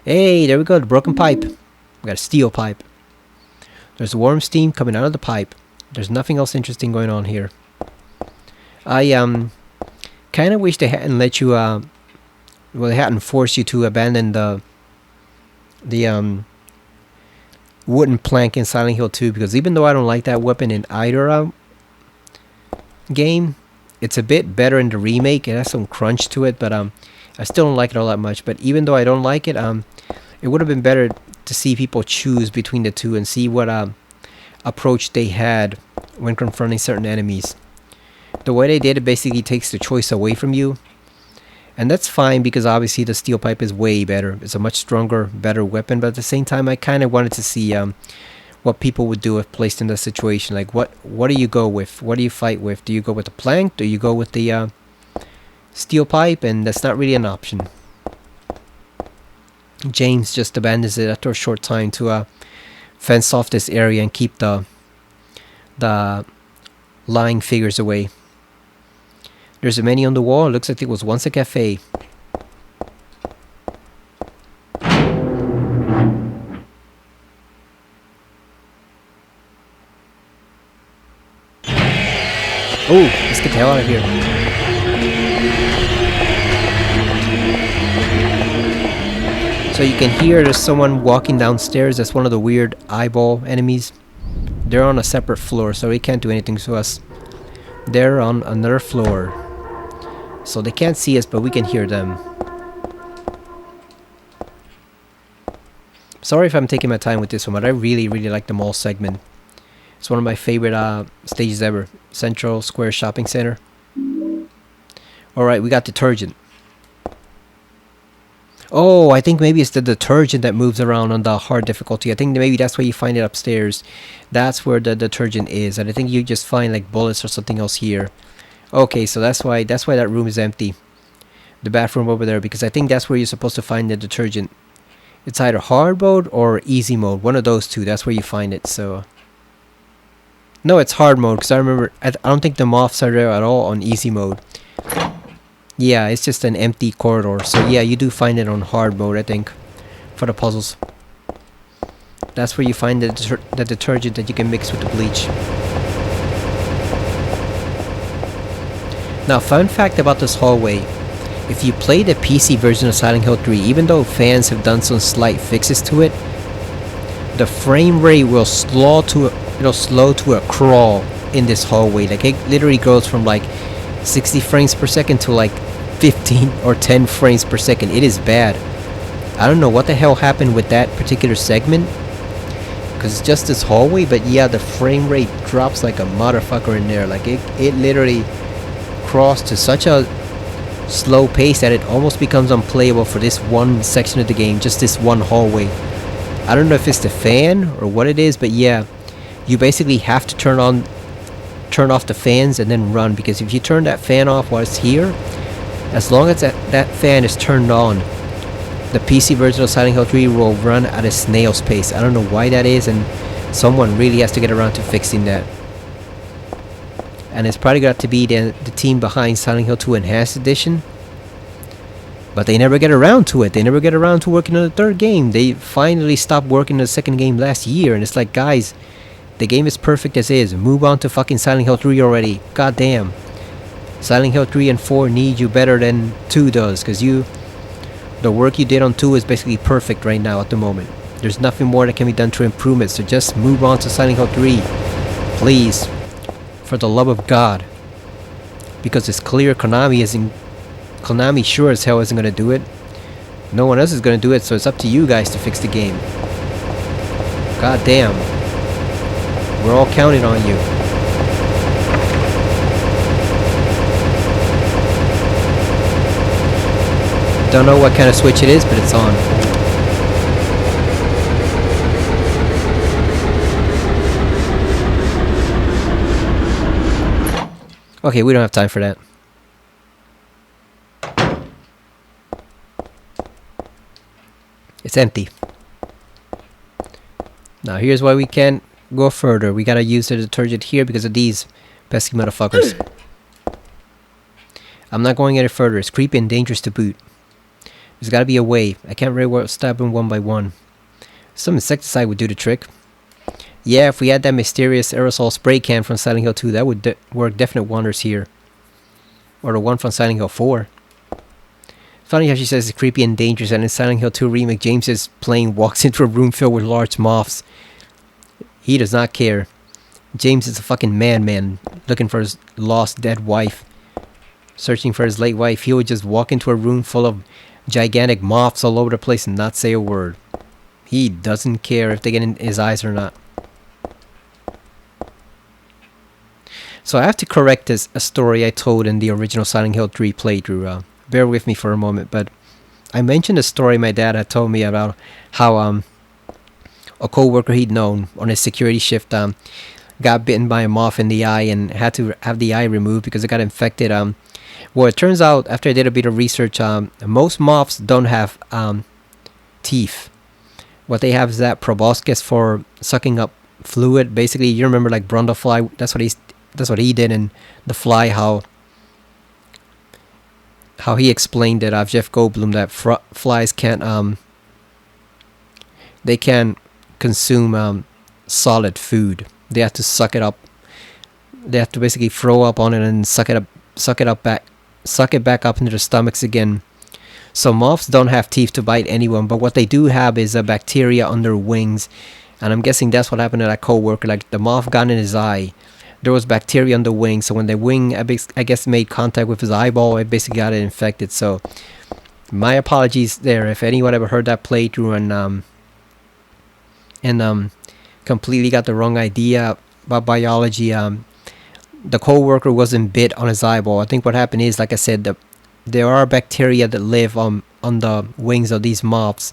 Hey, there we go, the broken pipe. We got a steel pipe. There's warm steam coming out of the pipe. There's nothing else interesting going on here. I kind of wish they hadn't let you well, they hadn't forced you to abandon the wooden plank in Silent Hill 2, because even though I don't like that weapon in either game, it's a bit better in the remake. It has some crunch to it, but I still don't like it all that much. But even though I don't like it, It would have been better to see people choose between the two and see what approach they had when confronting certain enemies. The way they did it basically takes the choice away from you. And that's fine because obviously the steel pipe is way better. It's a much stronger, better weapon. But at the same time, I kind of wanted to see what people would do if placed in that situation. Like, what do you go with? What do you fight with? Do you go with the plank? Do you go with the steel pipe? And that's not really an option. James just abandons it after a short time to fence off this area and keep the lying figures away. There's a menu on the wall. It looks like it was once a cafe. Oh, let's get the hell out of here. So you can hear there's someone walking downstairs. That's one of the weird eyeball enemies. They're on a separate floor, so they can't do anything to us. They're on another floor. So they can't see us, but we can hear them. Sorry if I'm taking my time with this one, but I really like the mall segment. It's one of my favorite stages ever. Central Square Shopping Center. Alright, we got detergent. Oh, I think maybe it's the detergent that moves around on the hard difficulty. I think maybe that's where you find it upstairs. That's where the detergent is. And I think you just find like bullets or something else here. Okay, so that's why that room is empty. The bathroom over there, because I think that's where you're supposed to find the detergent. It's either hard mode or easy mode. One of those two. That's where you find it. So no, it's hard mode because I remember I don't think the moths are there at all on easy mode. Yeah, it's just an empty corridor. So yeah, you do find it on hard mode, I think, for the puzzles. That's where you find the detergent that you can mix with the bleach. Now, fun fact about this hallway. If you play the PC version of Silent Hill 3, even though fans have done some slight fixes to it, the frame rate will slow to a crawl in this hallway. Like, it literally goes from like 60 frames per second to like 15 or 10 frames per second. It is bad. I don't know what the hell happened with that particular segment, because it's just this hallway, but yeah, the frame rate drops like a motherfucker in there. Like, it literally crawls to such a slow pace that it almost becomes unplayable for this one section of the game, just this one hallway. I don't know if it's the fan or what it is, but yeah, you basically have to turn off the fans and then run, because if you turn that fan off while it's here, as long as that fan is turned on, the PC version of Silent Hill 3 will run at a snail's pace. I don't know why that is, and someone really has to get around to fixing that. And it's probably got to be the team behind Silent Hill 2 Enhanced Edition. But they never get around to it. They never get around to working on the third game. They finally stopped working on the second game last year. And it's like, guys, the game is perfect as is. Move on to fucking Silent Hill 3 already. God damn. Silent Hill 3 and 4 need you better than 2 does. Because the work you did on 2 is basically perfect right now at the moment. There's nothing more that can be done to improve it. So just move on to Silent Hill 3. Please. For the love of God. Because it's clear Konami sure as hell isn't going to do it. No one else is going to do it, so it's up to you guys to fix the game. God damn. We're all counting on you. Don't know what kind of switch it is, but it's on. Okay, we don't have time for that. It's empty. Now here's why we can't go further. We gotta use the detergent here because of these pesky motherfuckers. I'm not going any further. It's creepy and dangerous to boot. There's gotta be a way. I can't really stab them one by one. Some insecticide would do the trick. Yeah, if we had that mysterious aerosol spray can from Silent Hill 2, that would work definite wonders here. Or the one from Silent Hill 4. Funny how she says it's creepy and dangerous, and in Silent Hill 2 remake, James's plane walks into a room filled with large moths. He does not care. James is a fucking man looking for his lost dead wife. Searching for his late wife, he would just walk into a room full of gigantic moths all over the place and not say a word. He doesn't care if they get in his eyes or not. So I have to correct a story I told in the original Silent Hill 3 playthrough. Bear with me for a moment, but I mentioned a story my dad had told me about how a co-worker he'd known on his security shift got bitten by a moth in the eye and had to have the eye removed because it got infected. Well, it turns out after I did a bit of research, most moths don't have teeth. What they have is that proboscis for sucking up fluid. Basically, you remember like Brundlefly. That's what he did in The Fly. How he explained it. Jeff Goldblum, that flies can't they can't consume solid food. They have to suck it up. They have to basically throw up on it and suck it back up into their stomachs again. So moths don't have teeth to bite anyone, but what they do have is a bacteria on their wings, and I'm guessing that's what happened to that co-worker. Like the moth got in his eye, there was bacteria on the wing, so when the wing I guess made contact with his eyeball, it basically got it infected. So my apologies there if anyone ever heard that playthrough and completely got the wrong idea about biology. The co-worker wasn't bit on his eyeball. I think what happened is, like I said, there are bacteria that live on the wings of these moths,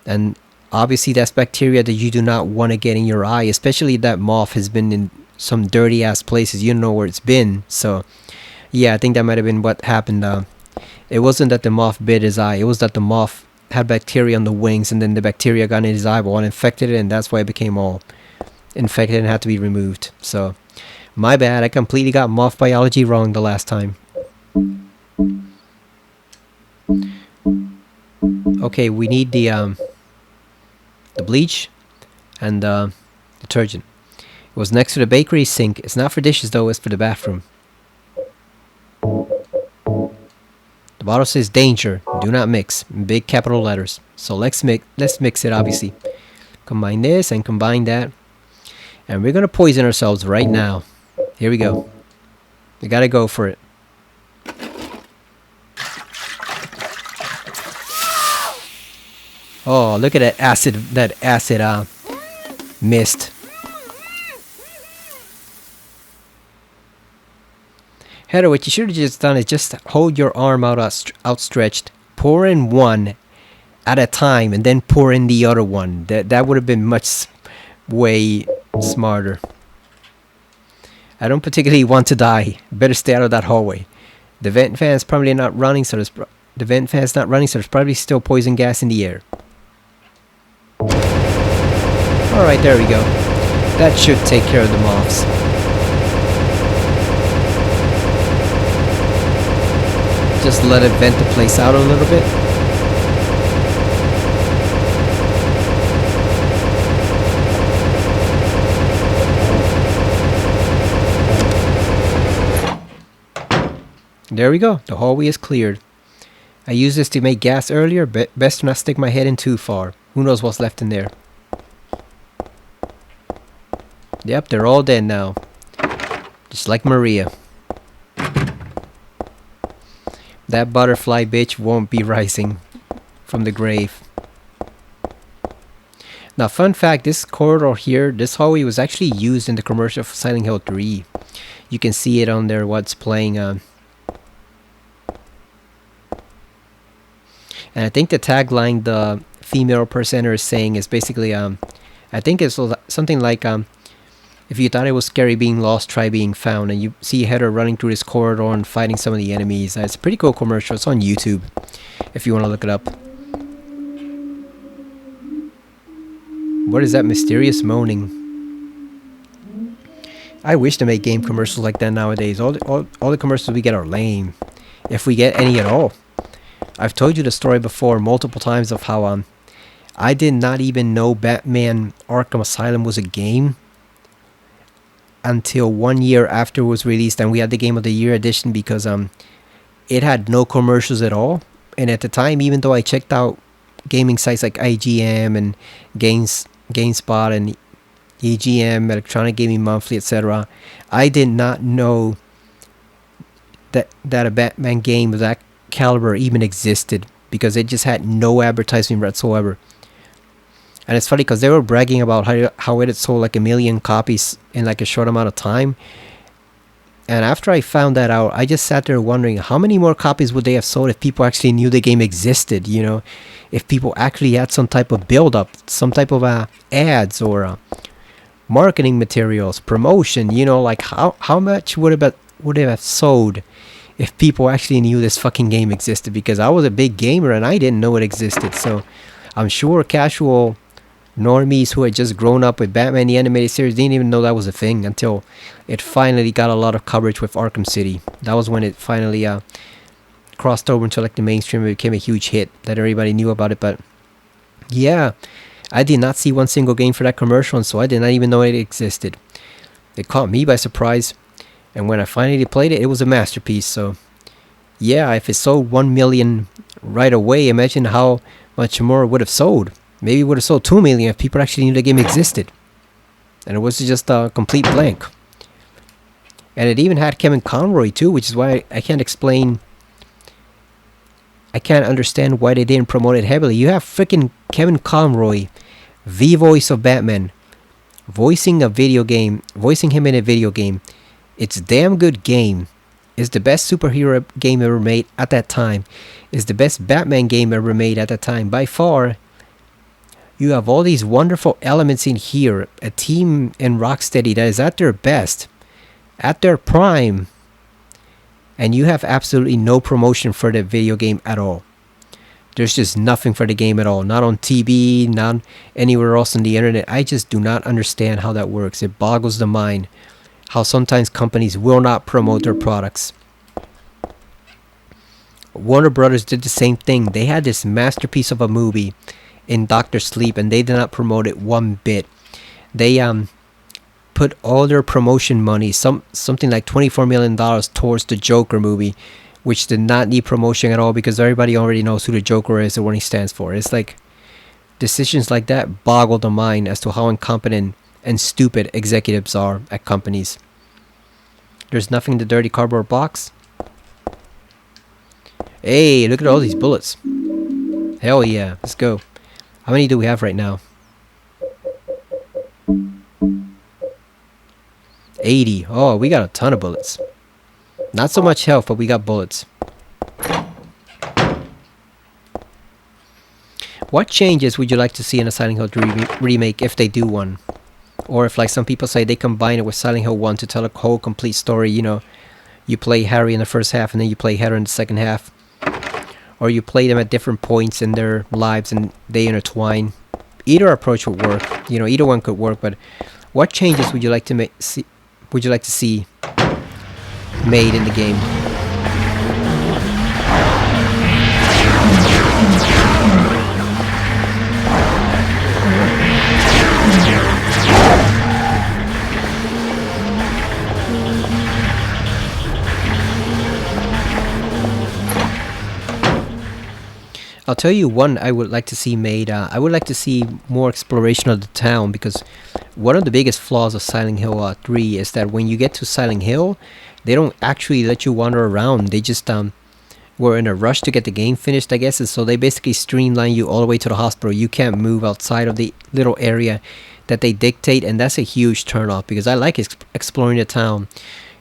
and obviously that's bacteria that you do not want to get in your eye, especially if that moth has been in some dirty ass places. You don't know where it's been. So yeah, I think that might have been what happened. It wasn't that the moth bit his eye, it was that the moth had bacteria on the wings, and then the bacteria got in his eyeball and infected it, and that's why it became all infected and had to be removed. So my bad, I completely got moth biology wrong the last time. Okay, we need the bleach and detergent. It was next to the bakery sink. It's not for dishes though, it's for the bathroom. The bottle says danger, do not mix, in big capital letters. So let's mix it, obviously. Combine this and combine that. And we're gonna poison ourselves right now. Here we go. We gotta go for it. Oh, look at that acid mist. Heather, what you should have just done is just hold your arm outstretched, pour in one at a time, and then pour in the other one. That would have been way smarter. I don't particularly want to die. Better stay out of that hallway. The vent fan's probably not running, so there's probably still poison gas in the air. Alright, there we go. That should take care of the moths. Just let it vent the place out a little bit. There we go. The hallway is cleared. I used this to make gas earlier. Best to not stick my head in too far. Who knows what's left in there. Yep, they're all dead now. Just like Maria. That butterfly bitch won't be rising from the grave. Now, fun fact, this corridor here, this hallway was actually used in the commercial for Silent Hill 3. You can see it on there, what's playing. And I think the tagline the female presenter is saying is basically, I think it's something like, if you thought it was scary being lost, try being found. And you see Heather running through this corridor and fighting some of the enemies. It's a pretty cool commercial. It's on YouTube if you want to look it up. What is that mysterious moaning? I wish to make game commercials like that nowadays. All the commercials we get are lame, if we get any at all. I've told you the story before multiple times of how I did not even know Batman Arkham Asylum was a game until 1 year after it was released, and we had the Game of the Year edition because it had no commercials at all. And at the time, even though I checked out gaming sites like IGM and GameSpot and EGM, Electronic Gaming Monthly, etc., I did not know that a Batman game of that caliber even existed because it just had no advertising whatsoever. And it's funny because they were bragging about how it had sold like 1 million copies in like a short amount of time. And after I found that out, I just sat there wondering how many more copies would they have sold if people actually knew the game existed, you know, if people actually had some type of build up, some type of ads or marketing materials, promotion, you know, like how much would it have sold if people actually knew this fucking game existed? Because I was a big gamer and I didn't know it existed. So I'm sure casual normies who had just grown up with Batman the Animated Series didn't even know that was a thing until it finally got a lot of coverage with Arkham City. That was when it finally crossed over into like the mainstream. It became a huge hit that everybody knew about it. But yeah, I did not see one single game for that commercial, and so I did not even know it existed. It caught me by surprise, and when I finally played it, it was a masterpiece. So yeah, if it sold 1 million right away, imagine how much more it would have sold. Maybe it would have sold 2 million if people actually knew the game existed. And it was just a complete blank. And it even had Kevin Conroy too, which is why I can't understand why they didn't promote it heavily. You have freaking Kevin Conroy, the voice of Batman, voicing him in a video game. It's a damn good game. It's the best superhero game ever made at that time. It's the best Batman game ever made at that time by far. You have all these wonderful elements in here. A team in Rocksteady that is at their best, at their prime, and you have absolutely no promotion for the video game at all. There's just nothing for the game at all. Not on TV, not anywhere else on the internet. I just do not understand how that works. It boggles the mind how sometimes companies will not promote their products. Warner Brothers did the same thing. They had this masterpiece of a movie in Doctor Sleep, and they did not promote it one bit. They put all their promotion money, something like $24 million, towards the Joker movie, which did not need promotion at all because everybody already knows who the Joker is and what he stands for. It's like decisions like that boggle the mind as to how incompetent and stupid executives are at companies. There's nothing in the dirty cardboard box. Hey, look at all these bullets. Hell yeah, let's go. How many do we have right now? 80. Oh, we got a ton of bullets. Not so much health, but we got bullets. What changes would you like to see in a Silent Hill 3 remake if they do one? Or if, like some people say, they combine it with Silent Hill 1 to tell a whole complete story. You know, you play Harry in the first half and then you play Heather in the second half. Or you play them at different points in their lives and they intertwine. Either approach would work. You know, either one could work. But what changes would you like to see made in the game? I'll tell you one I would like to see made. I would like to see more exploration of the town, because one of the biggest flaws of Silent Hill 3 is that when you get to Silent Hill, they don't actually let you wander around. They just were in a rush to get the game finished, I guess, and so they basically streamline you all the way to the hospital. You can't move outside of the little area that they dictate, and that's a huge turnoff because I like exploring the town.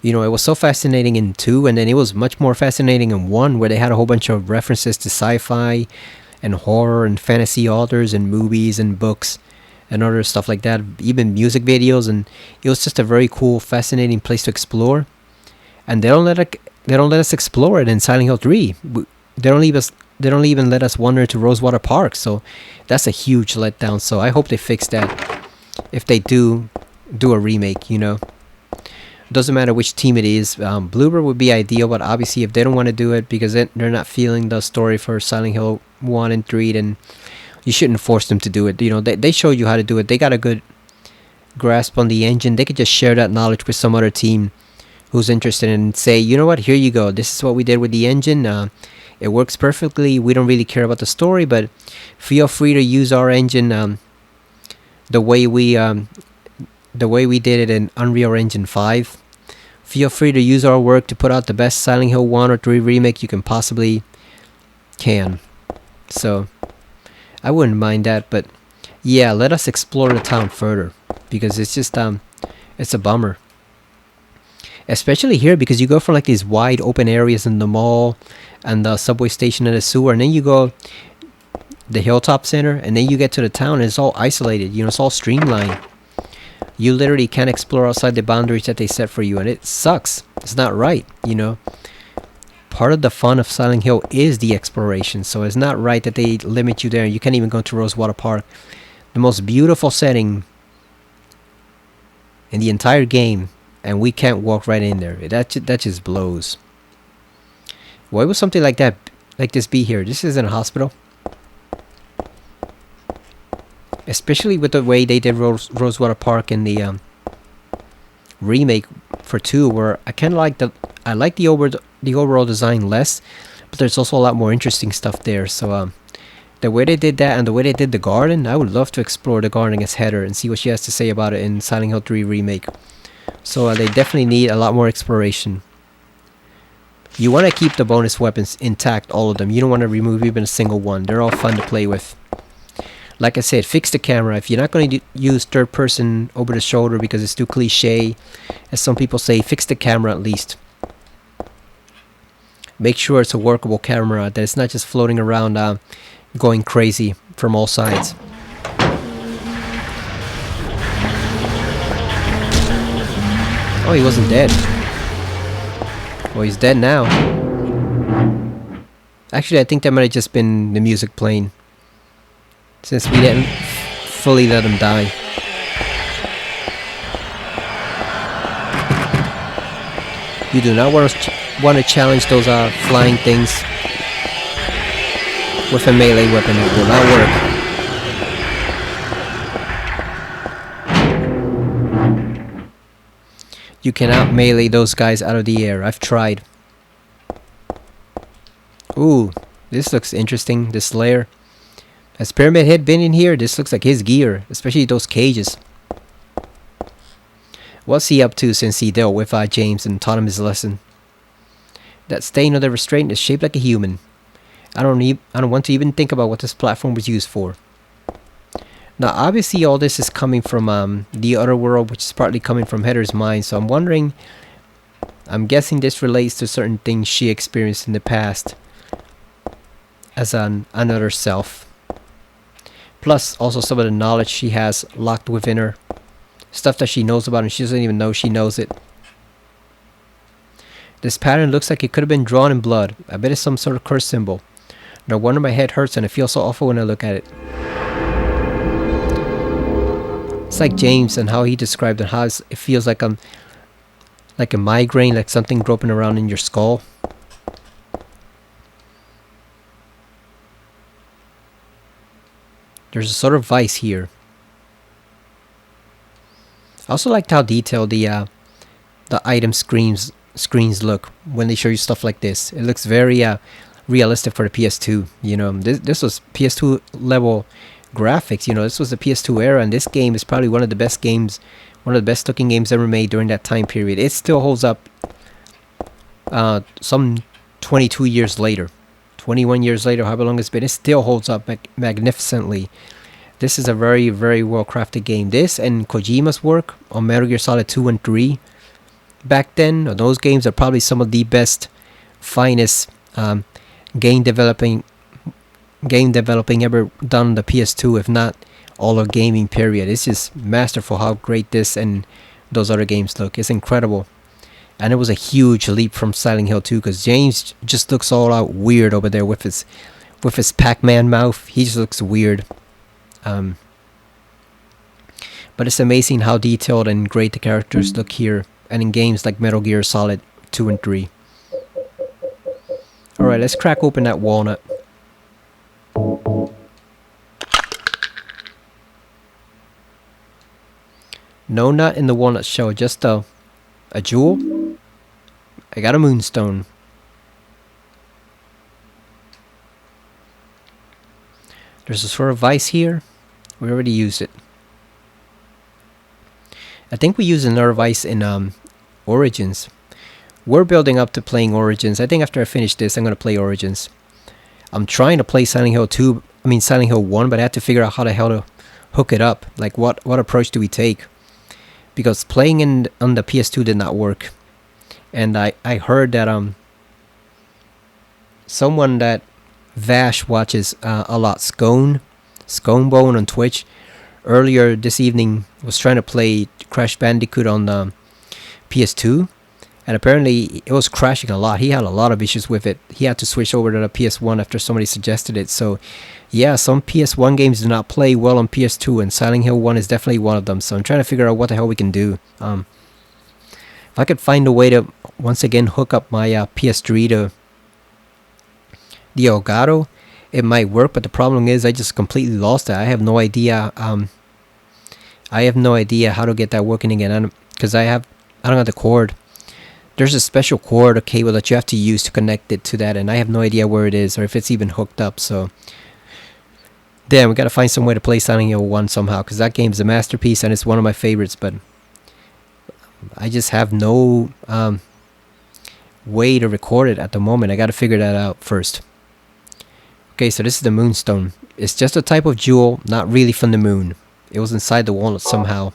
You know, it was so fascinating in 2, and then it was much more fascinating in 1, where they had a whole bunch of references to sci-fi and horror and fantasy authors and movies and books and other stuff like that, even music videos, and it was just a very cool, fascinating place to explore. And they don't let us explore it in Silent Hill 3. They don't even let us wander to Rosewater Park, so that's a huge letdown. So I hope they fix that if they do a remake, you know. Doesn't matter which team it is. Bloober would be ideal, but obviously if they don't want to do it because they're not feeling the story for Silent Hill 1 and 3, then you shouldn't force them to do it. You know, they showed you how to do it. They got a good grasp on the engine. They could just share that knowledge with some other team who's interested and say, you know what, here you go. This is what we did with the engine. It works perfectly. We don't really care about the story, but feel free to use our engine the way we did it in Unreal Engine 5. Feel free to use our work to put out the best Silent Hill 1 or 3 remake you can possibly can. So I wouldn't mind that, but yeah, let us explore the town further because it's just it's a bummer. Especially here because you go from like these wide open areas in the mall and the subway station and the sewer, and then you go the hilltop center, and then you get to the town and it's all isolated. You know, it's all streamlined. You literally can't explore outside the boundaries that they set for you, and it sucks. It's not right, you know. Part of the fun of Silent Hill is the exploration, so it's not right that they limit you there. You can't even go to Rosewater Park, the most beautiful setting in the entire game, and we can't walk right in there. That just blows. Why would something like that, like this, be here? This isn't a hospital. Especially with the way they did Rosewater Park in the remake for 2, where I like the overall design less, but there's also a lot more interesting stuff there. So the way they did that and the way they did the garden, I would love to explore the garden as Heather and see what she has to say about it in Silent Hill 3 remake. So they definitely need a lot more exploration. You want to keep the bonus weapons intact, all of them. You don't want to remove even a single one. They're all fun to play with. Like I said, fix the camera. If you're not going to use third person over the shoulder because it's too cliche, as some people say, fix the camera at least. Make sure it's a workable camera, that it's not just floating around going crazy from all sides. Oh, he wasn't dead. Well, he's dead now. Actually, I think that might have just been the music playing, since we didn't fully let him die. You do not want to challenge those flying things with a melee weapon. It will not work. You cannot melee those guys out of the air. I've tried. Ooh, this looks interesting. This lair. Has Pyramid Head been in here? This looks like his gear, especially those cages. What's he up to since he dealt with James and taught him his lesson? That stain under restraint is shaped like a human. I don't want to even think about what this platform was used for. Now, obviously, all this is coming from the other world, which is partly coming from Heather's mind. So I'm wondering. I'm guessing this relates to certain things she experienced in the past as another self. Plus, also some of the knowledge she has locked within her. Stuff that she knows about and she doesn't even know she knows it. This pattern looks like it could have been drawn in blood. I bet it's some sort of curse symbol. No wonder my head hurts and it feels so awful when I look at it. It's like James and how he described it, how it feels like a migraine, like something groping around in your skull. There's a sort of vice here. I also liked how detailed the item screens look when they show you stuff like this. It looks very realistic for the PS2. You know, this was PS2 level graphics. You know, this was the PS2 era, and this game is probably one of the best games, one of the best looking games ever made during that time period. It still holds up. Some 22 years later, 21 years later, however long it's been, it still holds up magnificently. This is a very, very well crafted game. This and Kojima's work on Metal Gear Solid 2 and 3 back then, those games are probably some of the best, finest game developing ever done on the PS2, if not all of gaming period. It's just masterful how great this and those other games look. It's incredible. And it was a huge leap from Silent Hill 2 because James just looks all out weird over there with his Pac-Man mouth. He just looks weird. But it's amazing how detailed and great the characters look here and in games like Metal Gear Solid 2 and 3. Alright, let's crack open that walnut. No nut in the walnut shell, just a jewel. I got a moonstone. There's a sort of vice here. We already used it. I think we used another vice in Origins. We're building up to playing Origins. I think after I finish this, I'm going to play Origins. I'm trying to play Silent Hill 2, I mean Silent Hill 1, but I had to figure out how the hell to hook it up. Like what approach do we take? Because playing on the PS2 did not work. And I heard that someone that Vash watches a lot, Sconebone on Twitch, earlier this evening was trying to play Crash Bandicoot on the PS2, and apparently it was crashing a lot. He had a lot of issues with it. He had to switch over to the PS1 after somebody suggested it. So yeah, some PS1 games do not play well on PS2, and Silent Hill 1 is definitely one of them. So I'm trying to figure out what the hell we can do. If I could find a way to once again hook up my PS3 to the Elgato, it might work, but the problem is I just completely lost it. I have no idea how to get that working again, because I don't have the cord. There's a special cord or cable that you have to use to connect it to that, and I have no idea where it is or if it's even hooked up. So damn, we gotta find some way to play Silent Hill 1 somehow, because that game's a masterpiece and it's one of my favorites, but I just have no way to record it at the moment. I gotta figure that out first. Okay, so this is the Moonstone. It's just a type of jewel, not really from the moon. It was inside the walnut somehow.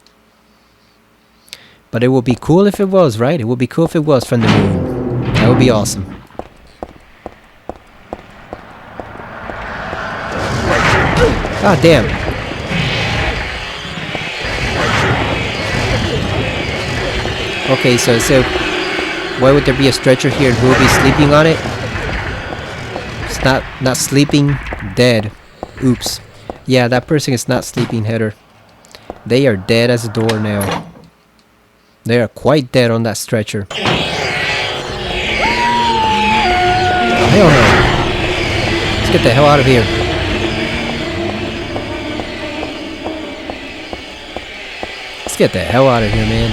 But it would be cool if it was, right? It would be cool if it was from the moon. That would be awesome. God damn. Okay, so why would there be a stretcher here and who will be sleeping on it? It's not sleeping, dead. Oops. Yeah, that person is not sleeping, Heather. They are dead as a door now. They are quite dead on that stretcher. Hell no. Let's get the hell out of here. Let's get the hell out of here, man.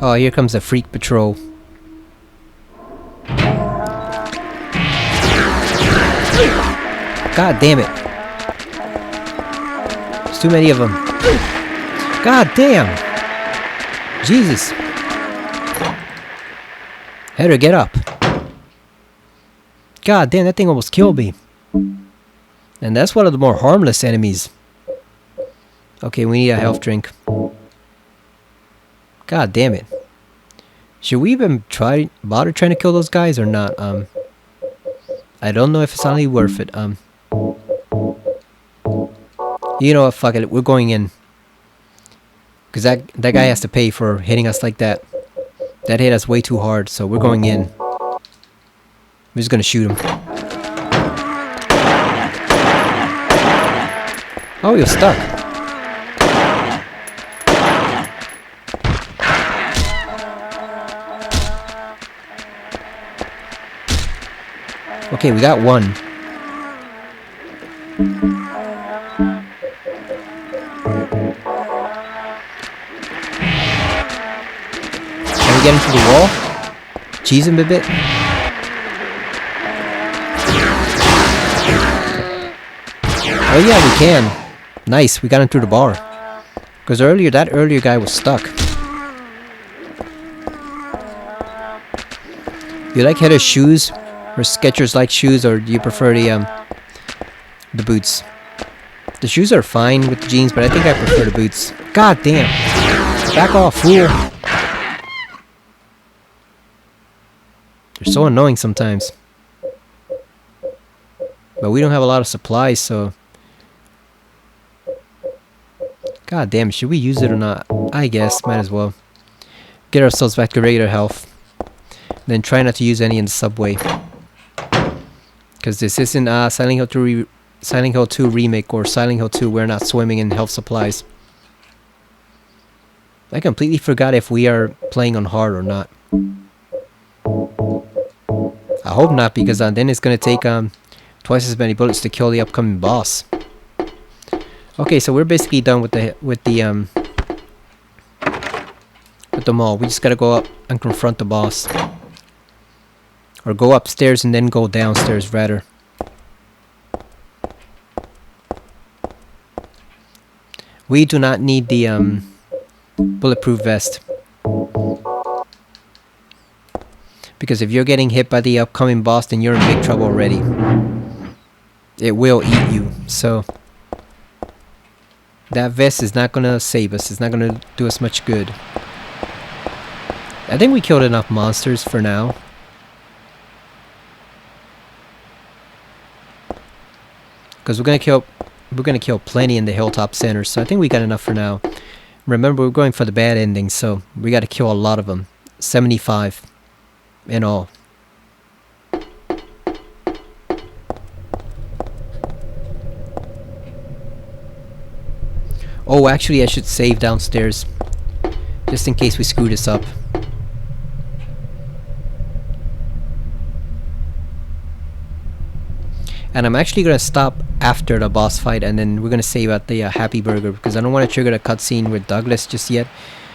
Oh, here comes the Freak Patrol. God damn it. There's too many of them. God damn. Jesus. Heather, get up. God damn, that thing almost killed me. And that's one of the more harmless enemies. Okay, we need a health drink. God damn it. Should we even bother trying to kill those guys or not? I don't know if it's only worth it. You know what, fuck it, we're going in. Cause that guy has to pay for hitting us like that. That hit us way too hard, so we're going in. We're just gonna shoot him. Oh, you're stuck. Okay, we got one. Can we get him through the wall? Cheese him a bit? Oh yeah, we can. Nice, we got him through the bar. Because that earlier guy was stuck. You like Heather's shoes? Or Skechers like shoes, or do you prefer the boots? The shoes are fine with the jeans, but I think I prefer the boots. God damn. Back off, fool. They're so annoying sometimes. But we don't have a lot of supplies, so... God damn, should we use it or not? I guess, might as well. Get ourselves back to regular health. Then try not to use any in the subway. Because this isn't Silent Hill 2 remake or Silent Hill 2. We're not swimming in health supplies. I completely forgot if we are playing on hard or not. I hope not, because then it's gonna take twice as many bullets to kill the upcoming boss. Okay, so we're basically done with the mall. We just gotta go up and confront the boss. Or go upstairs and then go downstairs, rather. We do not need the bulletproof vest. Because if you're getting hit by the upcoming boss, then you're in big trouble already. It will eat you. So that vest is not gonna save us. It's not gonna do us much good. I think we killed enough monsters for now. Because we're gonna kill plenty in the hilltop center. So I think we got enough for now. Remember, we're going for the bad ending, so we got to kill a lot of them. 75 in all. Oh, actually, I should save downstairs. Just in case we screw this up. And I'm actually going to stop after the boss fight, and then we're going to save at the Happy Burger, because I don't want to trigger the cutscene with Douglas just yet,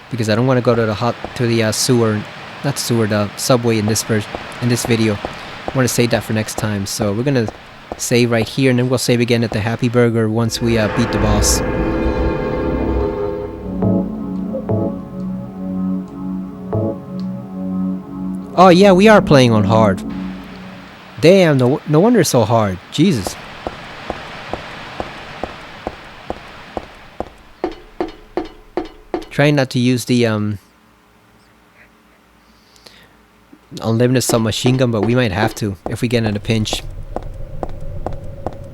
because I don't want to go to the sewer, not sewer, the subway in this video. I want to save that for next time. So we're going to save right here, and then we'll save again at the Happy Burger once we beat the boss. Oh yeah, we are playing on hard. Damn, no wonder it's so hard. Jesus. Trying not to use the unlimited submachine gun, but we might have to if we get in a pinch.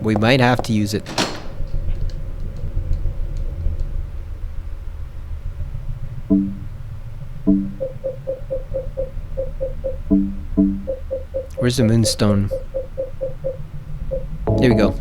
We might have to use it. Where's the moonstone? Here we go.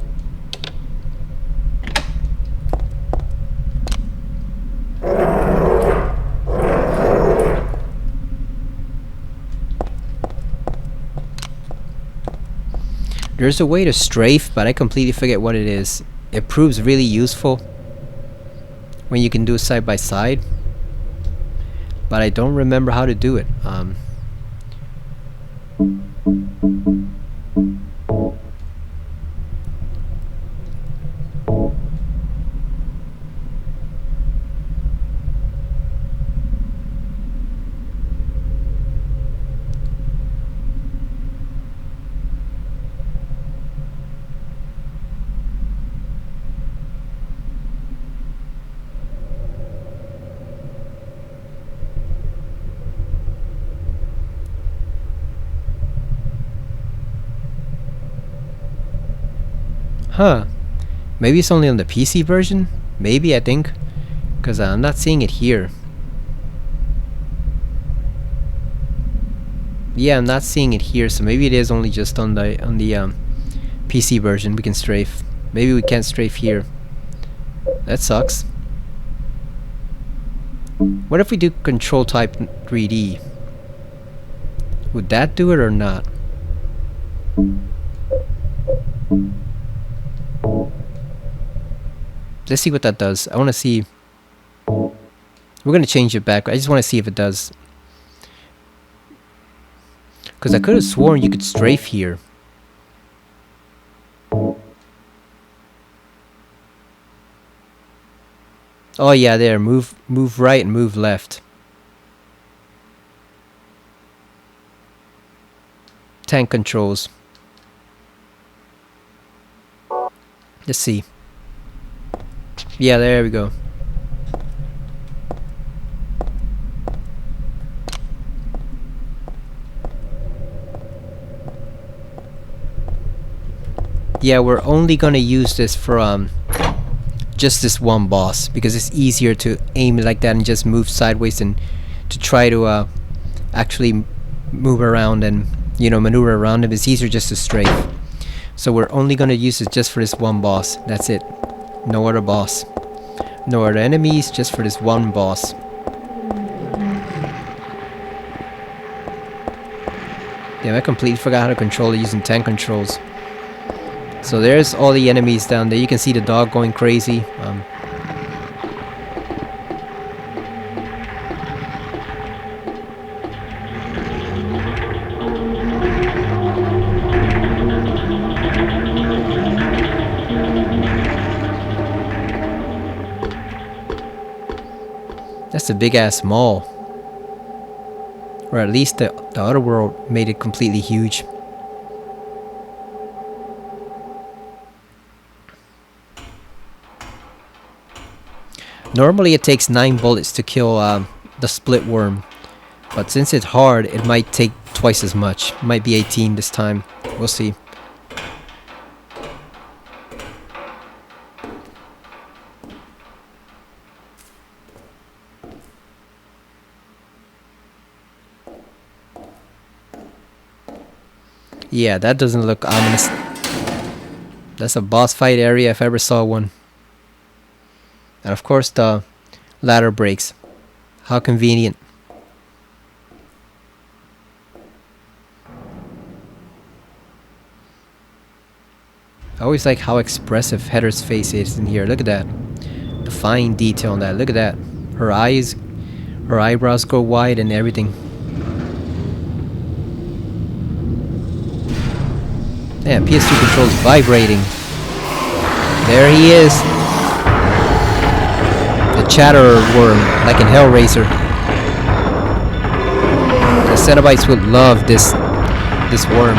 There's a way to strafe, but I completely forget what it is. It proves really useful when you can do it side by side, but I don't remember how to do it. Huh. Maybe it's only on the PC version? Maybe, I think. Because I'm not seeing it here. Yeah, I'm not seeing it here, so maybe it is only just on the PC version we can strafe. Maybe we can't strafe here. That sucks. What if we do control type 3D? Would that do it or not? Let's see what that does. I want to see. We're going to change it back. I just want to see if it does. Because I could have sworn you could strafe here. Oh yeah, there. Move right and move left. Tank controls. Let's see. Yeah, there we go. Yeah, we're only gonna use this for just this one boss, because it's easier to aim it like that and just move sideways, and to try to actually move around and, you know, maneuver around him. It's easier just to strafe. So we're only gonna use it just for this one boss. That's it. No other boss. No other enemies, just for this one boss. Damn, I completely forgot how to control it using tank controls. So there's all the enemies down there. You can see the dog going crazy. That's a big ass mall. Or at least the other world made it completely huge. Normally it takes 9 bullets to kill the split worm. But since it's hard, it might take twice as much. Might be 18 this time. We'll see. Yeah, that doesn't look ominous. That's a boss fight area if I ever saw one. And of course the ladder breaks. How convenient. I always like how expressive Heather's face is in here. Look at that. The fine detail on that. Look at that. Her eyes, her eyebrows go wide and everything. Man, PS2 controls vibrating. There he is. The Chatterer worm, like in Hellraiser. The Cenobites would love this worm.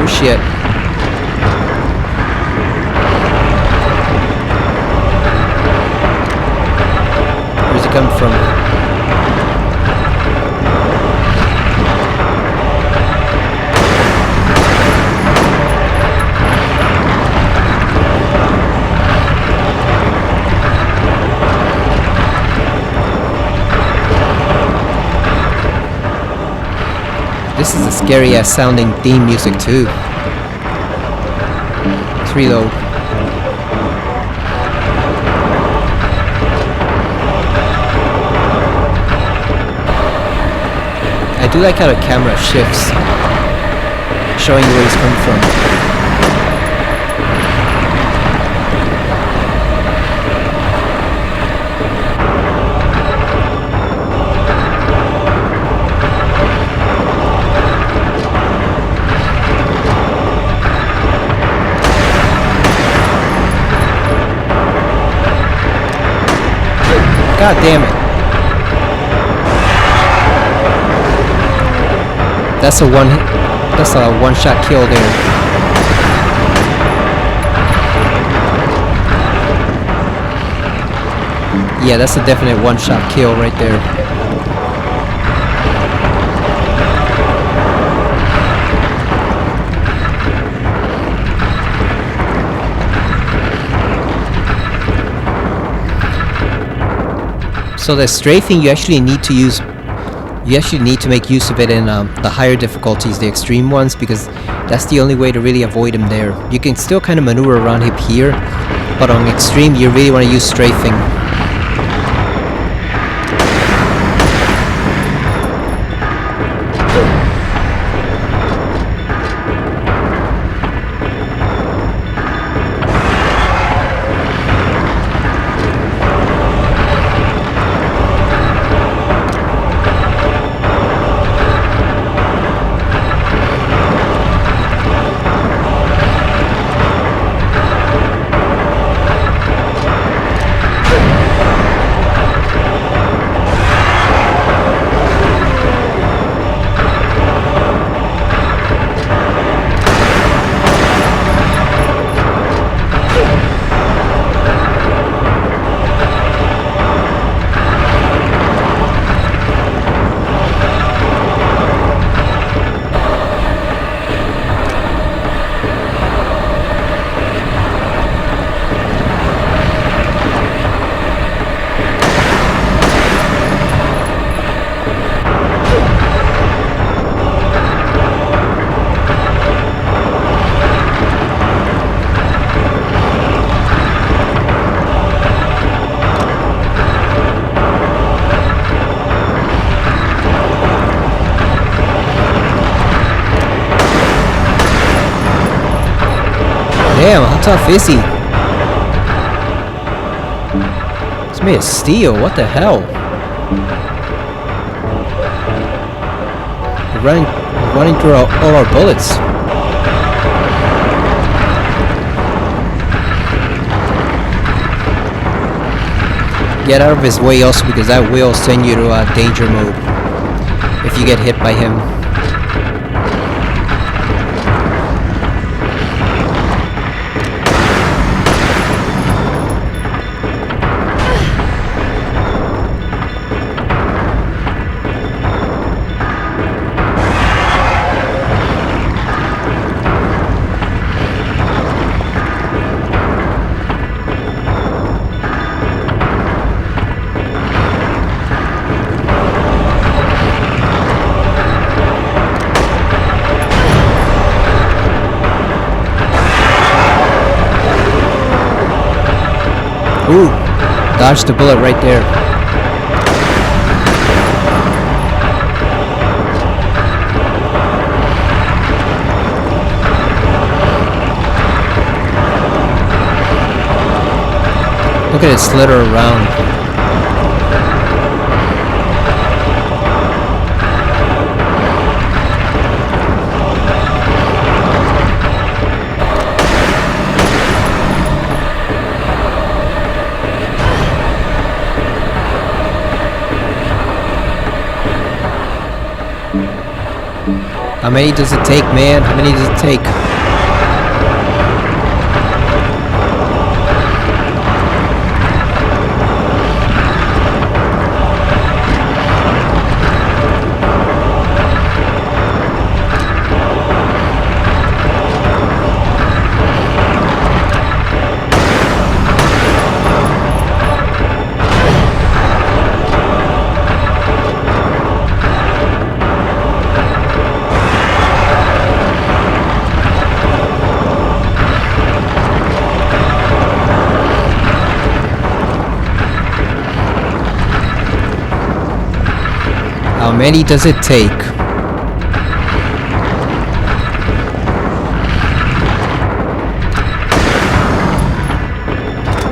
Oh shit. Where's it coming from? This is a scary ass sounding theme music too. Let's reload. I do like how the camera shifts, showing you where he's coming from. God damn it. That's a one-shot kill there. Yeah, that's a definite one-shot kill right there. So the strafing you actually need to use. You actually need to make use of it in the higher difficulties, the extreme ones, because that's the only way to really avoid him there. You can still kind of maneuver around him here, but on extreme you really want to use strafing. Damn, how tough is he? It's made of steel, what the hell? running through all our bullets. Get out of his way also, because that will send you to danger mode if you get hit by him. Ooh, dodged the bullet right there. Look at it slither around. How many does it take, man? How many does it take? How many does it take?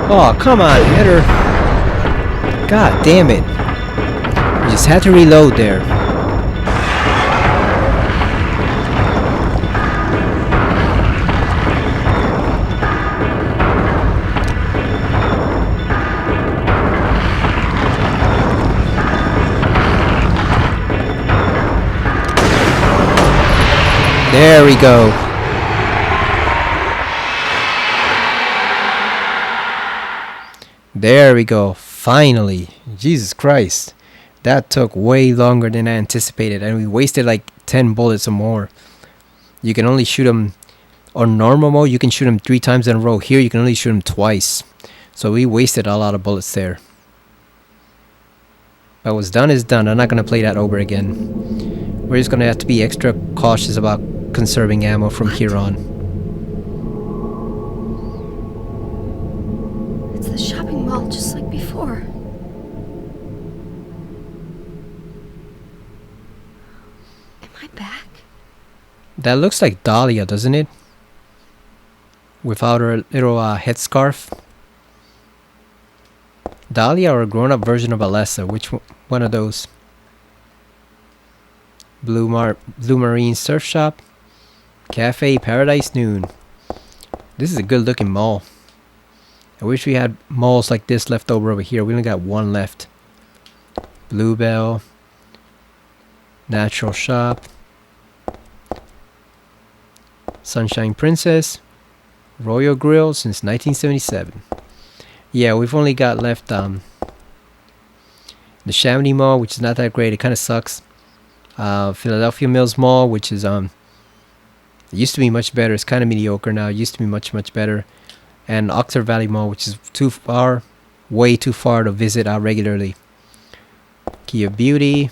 Oh, come on, hitter. God damn it. You just had to reload there. There we go. There we go. Finally. Jesus Christ. That took way longer than I anticipated. And we wasted like 10 bullets or more. You can only shoot them on normal mode. You can shoot them 3 times in a row. Here you can only shoot them twice. So we wasted a lot of bullets there. But what's done is done. I'm not going to play that over again. We're just going to have to be extra cautious about conserving ammo from here on. It's the shopping mall just like before. Am I back? That looks like Dahlia, doesn't it? Without her little headscarf. Dahlia or a grown-up version of Alessa? Which one of those? Blue Marine Surf Shop. Cafe Paradise Noon. This is a good looking mall. I wish we had malls like this left over here. We only got one left. Bluebell. Natural Shop. Sunshine Princess. Royal Grill since 1977. Yeah, we've only got left the Chamonix Mall, which is not that great. It kind of sucks. Philadelphia Mills Mall, which is it used to be much better. It's kind of mediocre now. It used to be much better. And Oxford Valley Mall, which is too far, way too far to visit regularly. Kia Beauty.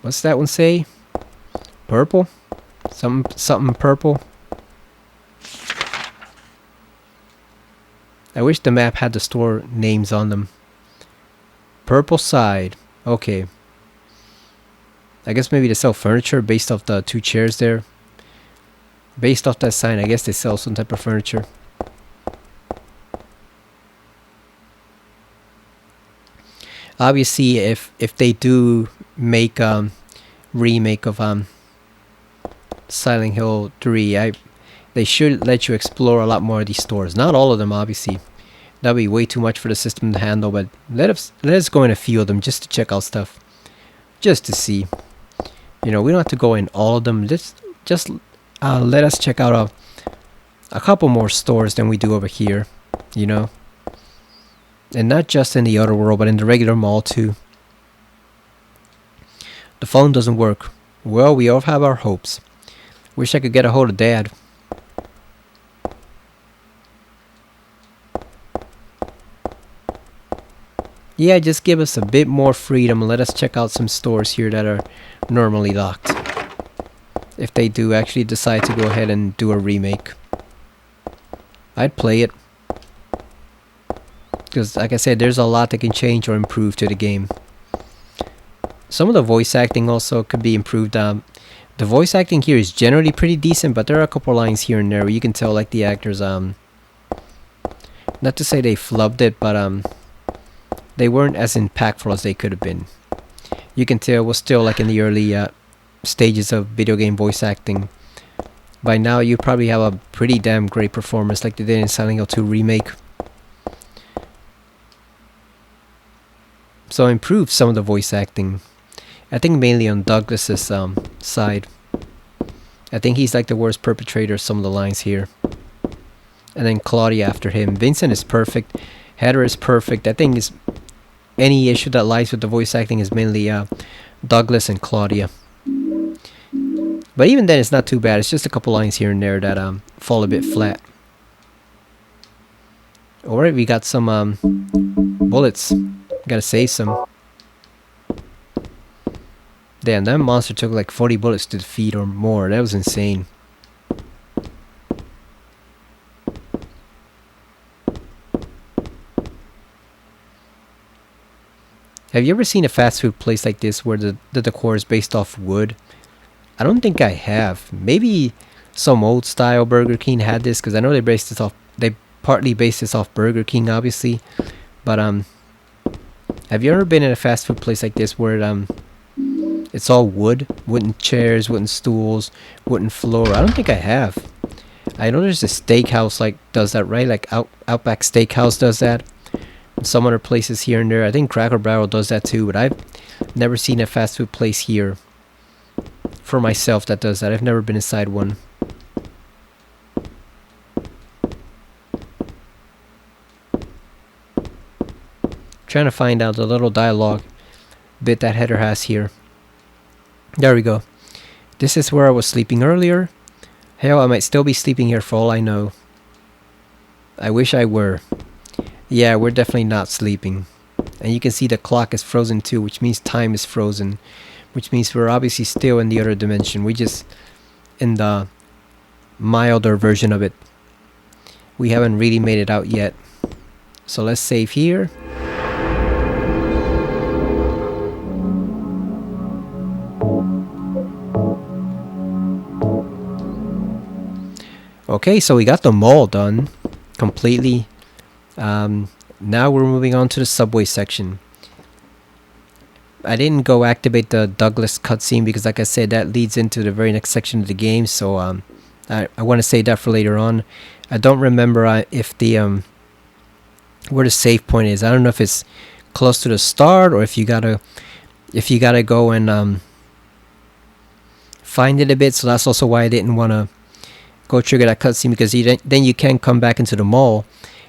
What's that one say? Purple? Something purple. I wish the map had the store names on them. Purple Side. Okay. I guess maybe they sell furniture based off the 2 chairs there. Based off that sign, I guess they sell some type of furniture. Obviously, if they do make remake of Silent Hill 3, they should let you explore a lot more of these stores. Not all of them, obviously. That'd be way too much for the system to handle, but let us go in a few of them just to check out stuff, just to see. You know, we don't have to go in all of them. Just let us check out a couple more stores than we do over here. You know, and not just in the outer world, but in the regular mall too. The phone doesn't work. Well, we all have our hopes. Wish I could get a hold of Dad. Yeah, just give us a bit more freedom and let us check out some stores here that are normally locked. If they do actually decide to go ahead and do a remake, I'd play it. Because like I said, there's a lot that can change or improve to the game. Some of the voice acting also could be improved. The voice acting here is generally pretty decent, but there are a couple lines here and there where you can tell like the actors, not to say they flubbed it, but they weren't as impactful as they could have been. You can tell we're still like in the early stages of video game voice acting. By now you probably have a pretty damn great performance like they did in Silent Hill 2 Remake. So improve some of the voice acting. I think mainly on Douglas's side. I think he's like the worst perpetrator of some of the lines here. And then Claudia after him. Vincent is perfect. Heather is perfect. I think is any issue that lies with the voice acting is mainly Douglas and Claudia. But even then, it's not too bad. It's just a couple lines here and there that fall a bit flat. Alright, we got some bullets. Gotta save some. Damn, that monster took like 40 bullets to defeat or more. That was insane. Have you ever seen a fast food place like this where the decor is based off wood? I don't think I have. Maybe some old style Burger King had this, because I know they partly based this off Burger King, obviously. But have you ever been in a fast food place like this where it's all wood, wooden chairs, wooden stools, wooden floor? I don't think I have. I know there's a steakhouse like does that, right? Like Outback Steakhouse does that. And some other places here and there. I think Cracker Barrel does that too, but I've never seen a fast food place here for myself that does that. I've never been inside one. Trying to find out the little dialogue bit that Heather has here. There we go. This is where I was sleeping earlier. Hell, I might still be sleeping here for all I know. I wish I were. Yeah, we're definitely not sleeping. And you can see the clock is frozen too, which means time is frozen. Which means we're obviously still in the other dimension. We just in the milder version of it. We haven't really made it out yet. So let's save here. Okay, so we got the mall done completely. Now we're moving on to the subway section. I didn't go activate the Douglas cutscene because, like I said, that leads into the very next section of the game. So I want to save that for later on. I don't remember if the where the save point is. I don't know if it's close to the start or if you gotta go and find it a bit. So that's also why I didn't want to go trigger that cutscene, because then you can come back into the mall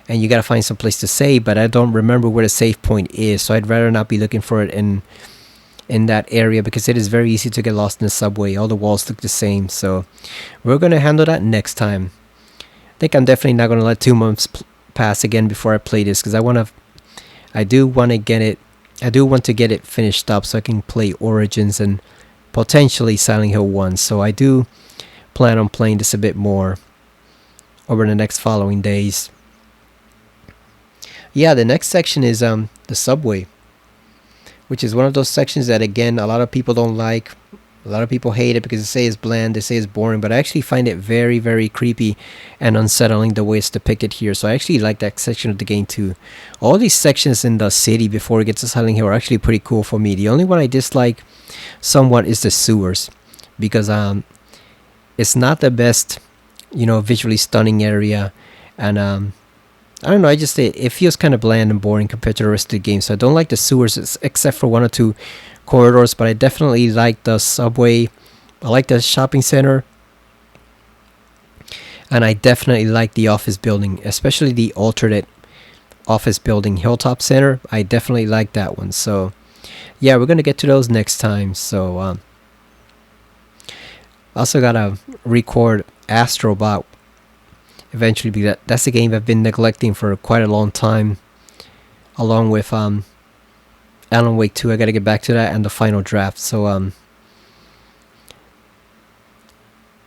and you gotta find some place to save, but I don't remember where the save point is, so I'd rather not be looking for it in that area, because it is very easy to get lost in the subway. All the walls look the same, so we're gonna handle that next time. I think I'm definitely not gonna let 2 months pass again before I play this, because I do want to get it finished up so I can play Origins and potentially Silent Hill 1. So I do plan on playing this a bit more over the next following days. Yeah, the next section is the subway, which is one of those sections that, again, a lot of people don't like. A lot of people hate it because they say it's bland, they say it's boring, but I actually find it very, very creepy and unsettling the way it's depicted here. So I actually like that section of the game too. All these sections in the city before it gets to Silent Hill are actually pretty cool for me. The only one I dislike somewhat is the sewers, because it's not the best, visually stunning area, and I don't know. It feels kind of bland and boring compared to the rest of the game. So I don't like the sewers except for one or two corridors, but I definitely like the subway. I like the shopping center, and I definitely like the office building, especially the alternate office building, Hilltop Center. I definitely like that one. So yeah, we're gonna get to those next time. So also gotta record Astrobot eventually, because that's a game I've been neglecting for quite a long time, along with Alan Wake 2. I gotta get back to that, and the final draft. So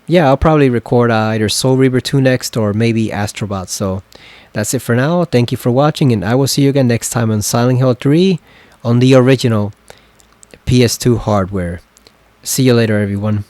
yeah, I'll probably record either Soul Reaver 2 next, or maybe Astrobot. So that's it for now. Thank you for watching, and I will see you again next time on Silent Hill 3 on the original PS2 hardware. See you later, everyone.